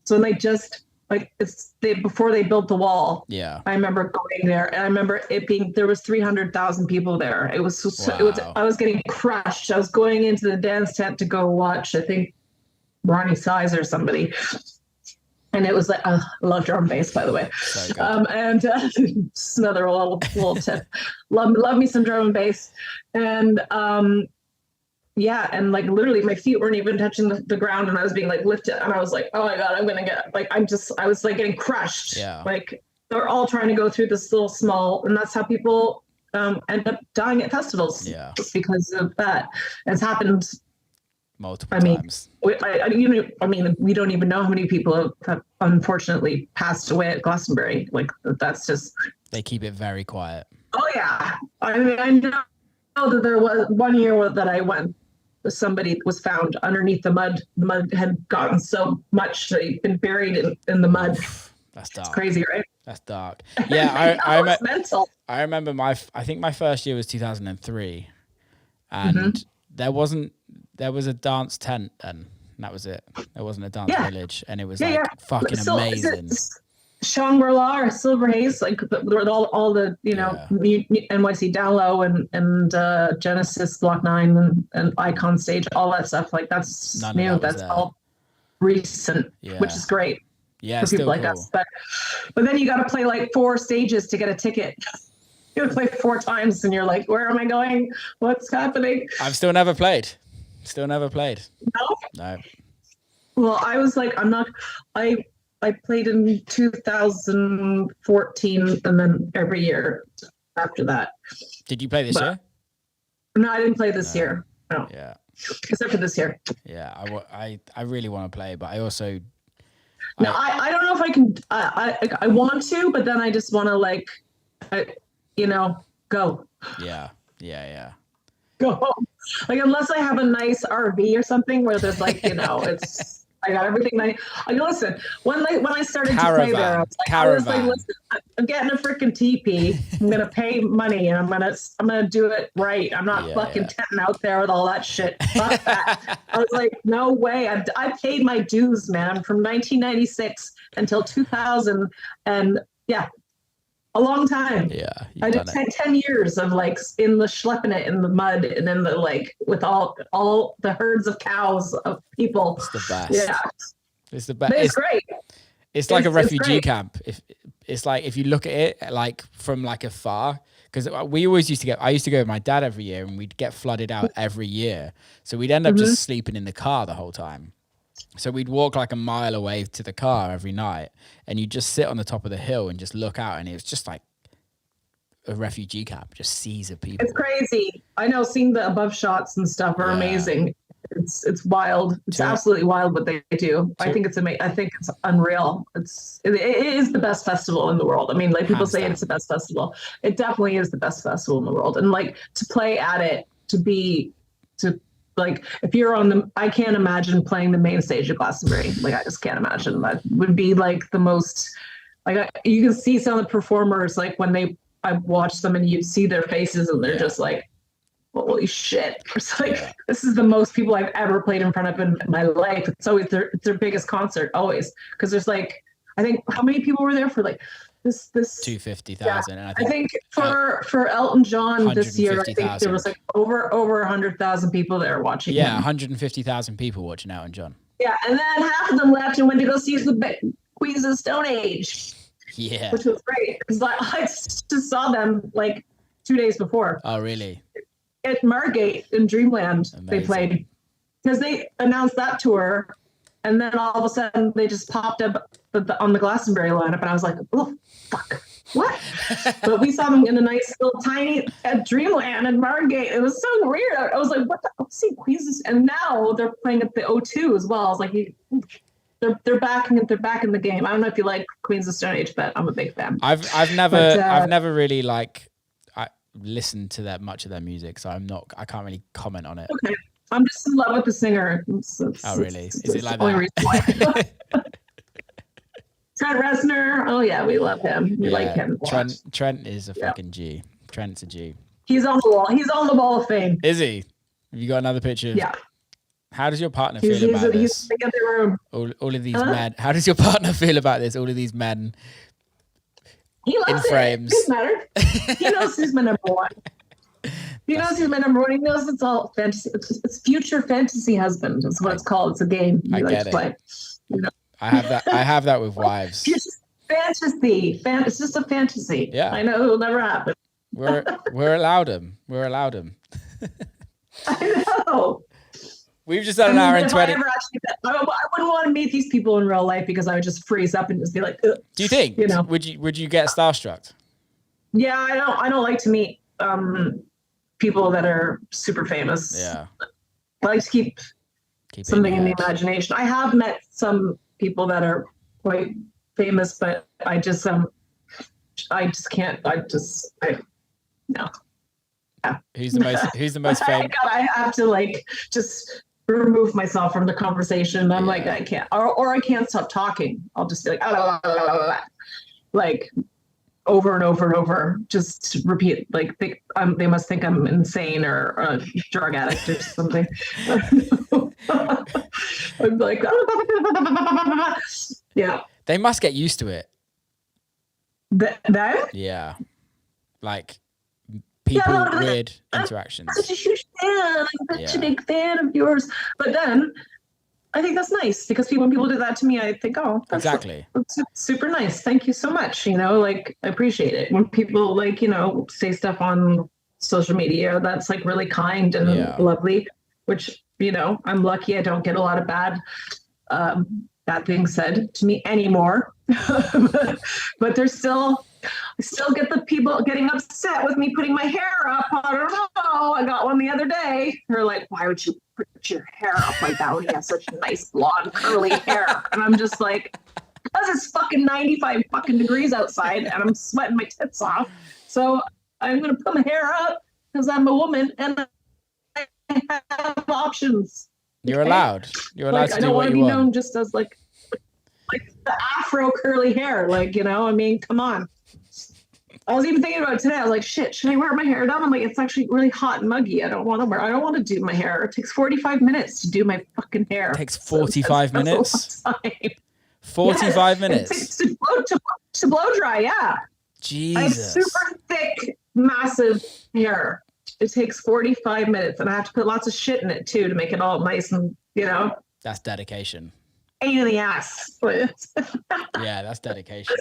so they just like before they built the wall. Yeah, I remember going there, and I remember it being there was 300,000 people there. It was I was getting crushed. I was going into the dance tent to go watch, I think, Ronnie Size or somebody. And it was like, I love drum and bass, by the way. And just another little tip. Love me some drum and bass. And and like literally my feet weren't even touching the ground, and I was being like lifted, and I was like, oh my God, I'm gonna get like I was like getting crushed. Yeah. Like they're all trying to go through this little small, and that's how people end up dying at festivals. Yeah. Just because of that. It's happened multiple times. We don't even know how many people have unfortunately passed away at Glastonbury. Like that's just. They keep it very quiet. Oh yeah, I mean I know that there was one year that I went. Somebody was found underneath the mud. The mud had gotten so much that he'd been buried in the mud. That's dark. It's crazy, right? That's dark. Yeah, it's mental. I remember I think my first year was 2003, and there was a dance tent, and that was it. There wasn't a dance village, and it was fucking amazing. Shangri-La or Silver Haze, like all the NYC Down Low and Genesis Block 9 and Icon Stage, all that stuff. Like that's new. That's all recent, which is great. Yeah, for people like us. But then you got to play like 4 stages to get a ticket. You play 4 times, and you're like, where am I going? What's happening? I've still never played. No. Well, I was like, I played in 2014, and then every year after that. Did you play this year? No, I didn't play this year. No. Yeah. except for this year. Yeah, I really want to play, but I also no, I don't know if I can. I want to, but then I just want to like, go. Yeah. Go home. Like unless I have a nice RV or something where there's like, it's I got everything. Listen, when I started to play there, I was like, listen, I'm getting a freaking teepee. I'm gonna pay money and I'm gonna do it right. I'm not fucking tenting out there with all that shit. Fuck that. I was like, no way. I paid my dues, man, from 1996 until 2000, and a long time. Yeah. I did 10 years of like schlepping it in the mud and in the like with all the herds of cows of people. It's the best. Yeah. It's the best. It's great. It's like a refugee camp. If you look at it like from like afar, because we always I used to go with my dad every year and we'd get flooded out every year. So we'd end up just sleeping in the car the whole time. So we'd walk like a mile away to the car every night and you'd just sit on the top of the hill and just look out and it was just like a refugee camp, just seas of people. It's crazy. I know, seeing the above shots and stuff are amazing. It's wild. It's absolutely wild what they do. I think it's amazing. I think it's unreal. It is the best festival in the world. I mean, like people say it's the best festival. It definitely is the best festival in the world. And like to play at it, like if you're I can't imagine playing the main stage of Glastonbury. Like I just can't imagine. That would be like the most, like you can see some of the performers, like when I watch them and you see their faces and they're just like, holy shit. It's like, this is the most people I've ever played in front of in my life. It's always their biggest concert, always. Because there's like, I think, how many people were there for like this 250,000. And I think for Elton John this year, I think there was like over 100,000 people there watching. Yeah, 150,000 people watching Elton John. Yeah, and then half of them left and went to go see the Queens of Stone Age. Yeah, which was great because I just saw them like 2 days before. Oh, really? At Margate in Dreamland. Amazing. They played because they announced that tour, and then all of a sudden they just popped up on the Glastonbury lineup, and I was like, oh fuck, what? But we saw them in a nice little tiny at Dreamland and Margate. It was so weird. I was like, what the? I'm seeing Queens, and now they're playing at the O2 as well. I was like, they're back in the game. I don't know if you like Queens of Stone Age, but I'm a big fan. I've never really listened to much of their music, so I can't really comment on it. Okay. I'm just in love with the singer. Oh, really? Is it like that? Trent Reznor. Oh yeah, we love him. We like him. Trent is a fucking G. Trent's a G. He's on the wall. He's on the Wall of Fame. Is he? Have you got another picture? Yeah. How does your partner feel about this? He's in the room. All of these men. How does your partner feel about this? All of these men. He loves in frames. It doesn't matter. He knows he's my number one. He knows he's my number one. He knows it's all fantasy. It's future fantasy husband. That's what it's called. It's a game. I get it. Play. You know? I have that with wives. It's just fantasy. It's just a fantasy. Yeah. I know it'll never happen. We're allowed him. We're allowed him. I know. We've just done an hour and 20. I wouldn't want to meet these people in real life because I would just freeze up and just be like, ugh. Do you think? Would you get starstruck? Yeah, I don't like to meet people that are super famous. Yeah. I like to keep something in the imagination. I have met some people that are quite famous, but I just can't. No. Yeah. Who's the most famous? I have to just remove myself from the conversation. I'm like, I can't, or I can't stop talking. I'll just be like over and over and over, just repeat, they must think I'm insane or a drug addict or something. I'm like, yeah. They must get used to it. That? Yeah. Like people, weird interactions. I'm such a huge fan. I'm such a big fan of yours. But then I think that's nice because when people do that to me, I think, oh, that's super nice. Thank you so much. I appreciate it. When people say stuff on social media, that's really kind and lovely, which, I'm lucky I don't get a lot of bad things said to me anymore. but there's still, I still get the people getting upset with me putting my hair up. I don't know. I got one the other day. They're like, why would you put your hair up like that when you have such nice blonde curly hair? And I'm just like, because it's fucking 95 fucking degrees outside and I'm sweating my tits off. So I'm going to put my hair up because I'm a woman and I have options. You're allowed. You're allowed to do what you want. I don't want to be known just as like the afro curly hair. Like, you know, I mean, come on. I was even thinking about it today. I was like, shit, should I wear my hair down? I'm like, it's actually really hot and muggy. I don't want to do my hair. It takes 45 minutes to do my fucking hair. It takes 45 minutes? 45 minutes? To blow dry, yeah. Jesus. I have super thick, massive hair. It takes 45 minutes, and I have to put lots of shit in it, too, to make it all nice and, you know. That's dedication. Pain in the ass. Yeah, that's dedication.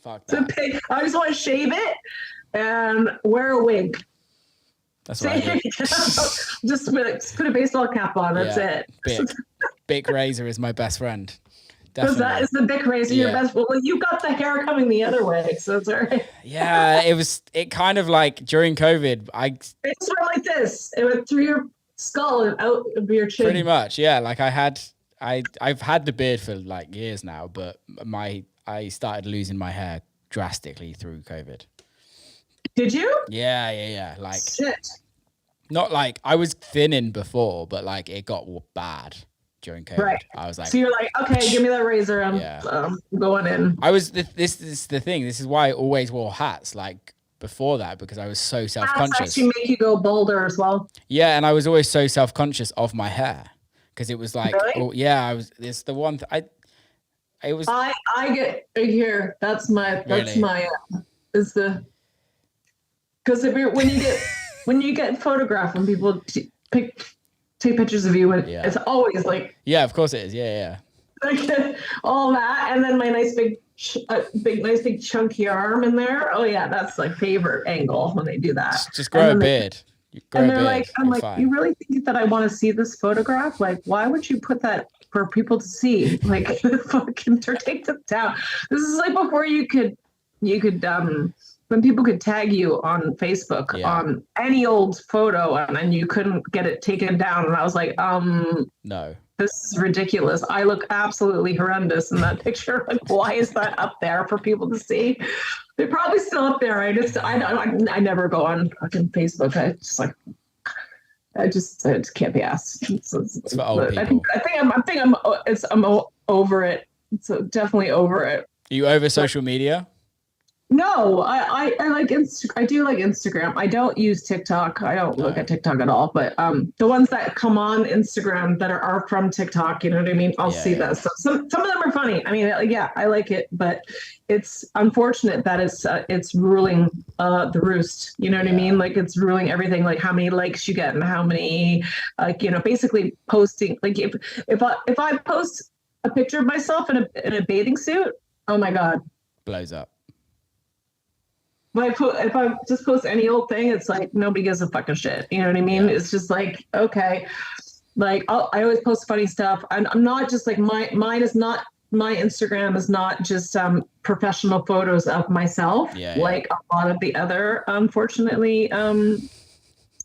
Fuck that. I just want to shave it and wear a wig. That's what I do. Just put a baseball cap on. That's it. Bic razor is my best friend. Definitely. That is the Bic razor your best. Well, you got the hair coming the other way, so it's all right. Yeah, it kind of like during COVID, It's sort of like this. It went through your skull and out of your chin. Pretty much, yeah. Like I've had the beard for like years now, but I started losing my hair drastically through COVID. Did you? Yeah. Like, shit. Not like I was thinning before, but like it got bad during COVID. Right. I was like, so you're like, okay, give me that razor. I'm going in. This is the thing. This is why I always wore hats. Like before that, because I was so self-conscious. Hats actually make you go bolder as well. Yeah, and I was always so self-conscious of my hair because it was like, really? It's the one. I get here. That's my is the because when you get photographed when people take pictures of you, it's always like of course it is like all that, and then my nice big chunky arm in there. Oh yeah, that's my favorite angle when they do that. Just grow a beard. And they're like, I'm like, you really think that I want to see this photograph? Like, why would you put that for people to see? Like, fucking take them down. This is like before you could when people could tag you on Facebook on any old photo and then you couldn't get it taken down. And I was like, no, this is ridiculous. I look absolutely horrendous in that picture. Like, why is that up there for people to see? They're probably still up there. I never go on fucking Facebook. I just can't be asked. It's for old people. I'm over it. So definitely over it. Are you over social media? No, I like I do like Instagram. I don't use TikTok. I don't look at TikTok at all. But the ones that come on Instagram that are from TikTok, you know what I mean? I'll see that. So some of them are funny. I mean, I like it, but it's unfortunate that it's ruling the roost. You know what I mean? Like it's ruling everything. Like how many likes you get and how many, basically posting. Like if I post a picture of myself in a bathing suit, oh my God, blows up. If I just post any old thing, it's like nobody gives a fucking shit. You know what I mean? It's just like, okay, like I always post funny stuff. I'm not just like my Instagram is not just professional photos of myself, like a lot of the other, unfortunately,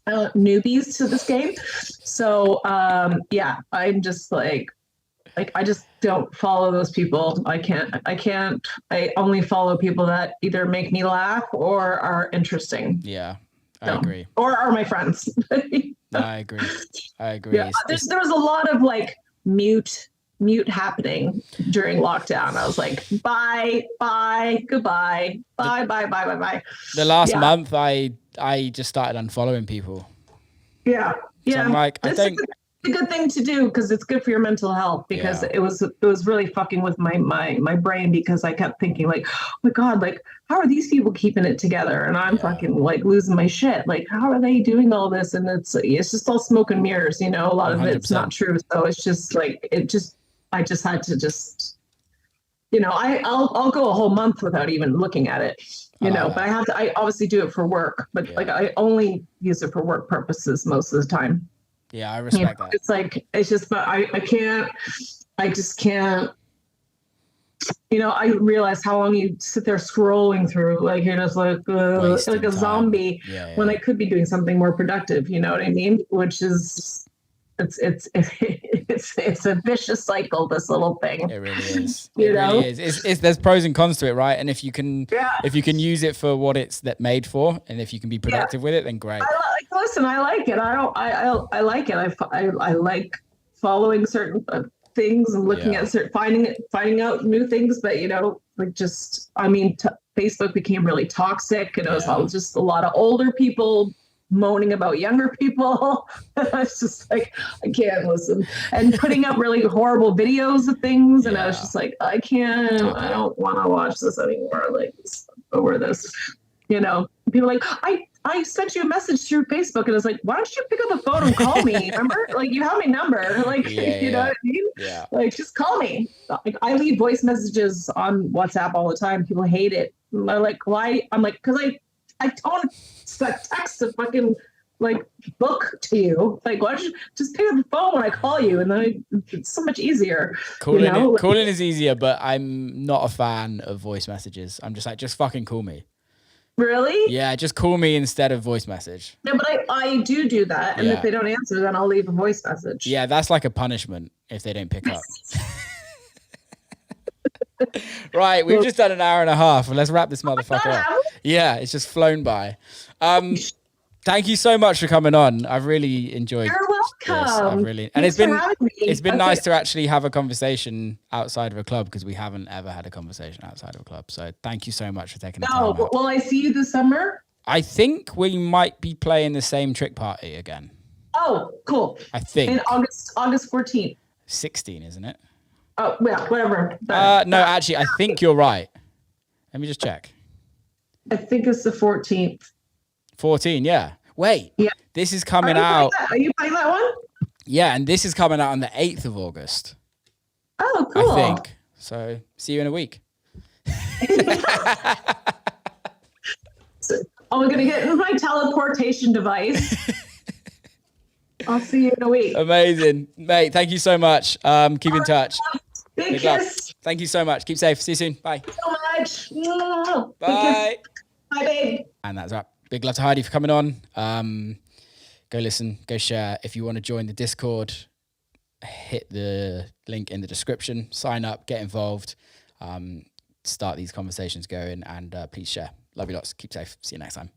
newbies to this game. So I'm just like I just don't follow those people. I only follow people that either make me laugh or are interesting. Yeah, I agree. Or are my friends. No, I agree. Yeah, there was a lot of like mute happening during lockdown. I was like, bye, goodbye, bye. The last month, I just started unfollowing people. Yeah. So I'm like, a good thing to do because it's good for your mental health because it was really fucking with my brain because I kept thinking like, oh my God, like how are these people keeping it together and I'm fucking like losing my shit, like how are they doing all this? And it's just all smoke and mirrors, a lot of 100%. It's not true. So it's just like I just had to I'll go a whole month without even looking at it, but I obviously do it for work, but like I only use it for work purposes most of the time. Yeah, I respect that. It's just, but I just can't, I realized how long you sit there scrolling through, like you're just like Wasting a time. zombie when I could be doing something more productive. You know what I mean? Which is it's a vicious cycle. This little thing. It really is. Really is. It's there's pros and cons to it, right? And if you can use it for what it's made for, and if you can be productive with it, then great. Listen, I like it. I like it. I like following certain things and looking at finding out new things. But Facebook became really toxic, and it was all just a lot of older people moaning about younger people. I was just like, I can't listen, and putting up really horrible videos of things, and I was just like, I don't want to watch this anymore. Like, over this, people are like, I sent you a message through Facebook, and I was like, why don't you pick up the phone and call me? Remember, like, you have my number, like, you know what I mean? Yeah. Like, just call me. Like, I leave voice messages on WhatsApp all the time. People hate it. And they're like, why? I'm like, because I don't text a fucking book to you. Like, why don't you just pick up the phone when I call you, and then it's so much easier. Calling is easier, but I'm not a fan of voice messages. I'm just like, just fucking call me. Really? Yeah, just call me instead of voice message. No, but I do that, and if they don't answer, then I'll leave a voice message. Yeah, that's like a punishment if they don't pick up. Right, we've just done an hour and a half, and let's wrap this motherfucker up. Yeah, it's just flown by. Thank you so much for coming on. I've really enjoyed. You're welcome. It's been nice to actually have a conversation outside of a club, because we haven't ever had a conversation outside of a club. So thank you so much for taking the time. Will I see you this summer? I think we might be playing the same trick party again. Oh, cool. I think in August 14th. 16, isn't it? Oh, yeah, whatever. No, actually, I think you're right. Let me just check. I think it's the 14th. 14, yeah. Wait. Yeah. This is coming out. Are you playing that one? Yeah, and this is coming out on the 8th of August. Oh, cool. I think. So, see you in a week. We're going to get my teleportation device. I'll see you in a week. Amazing. Mate, thank you so much. Keep in touch. Big kiss. Thank you so much. Keep safe. See you soon. Bye. So much. Bye. Bye, babe. And that's wrap. Big love to Heidi for coming on. Go listen, go share. If you want to join the Discord, hit the link in the description. Sign up, get involved, start these conversations going, and please share. Love you lots. Keep safe. See you next time.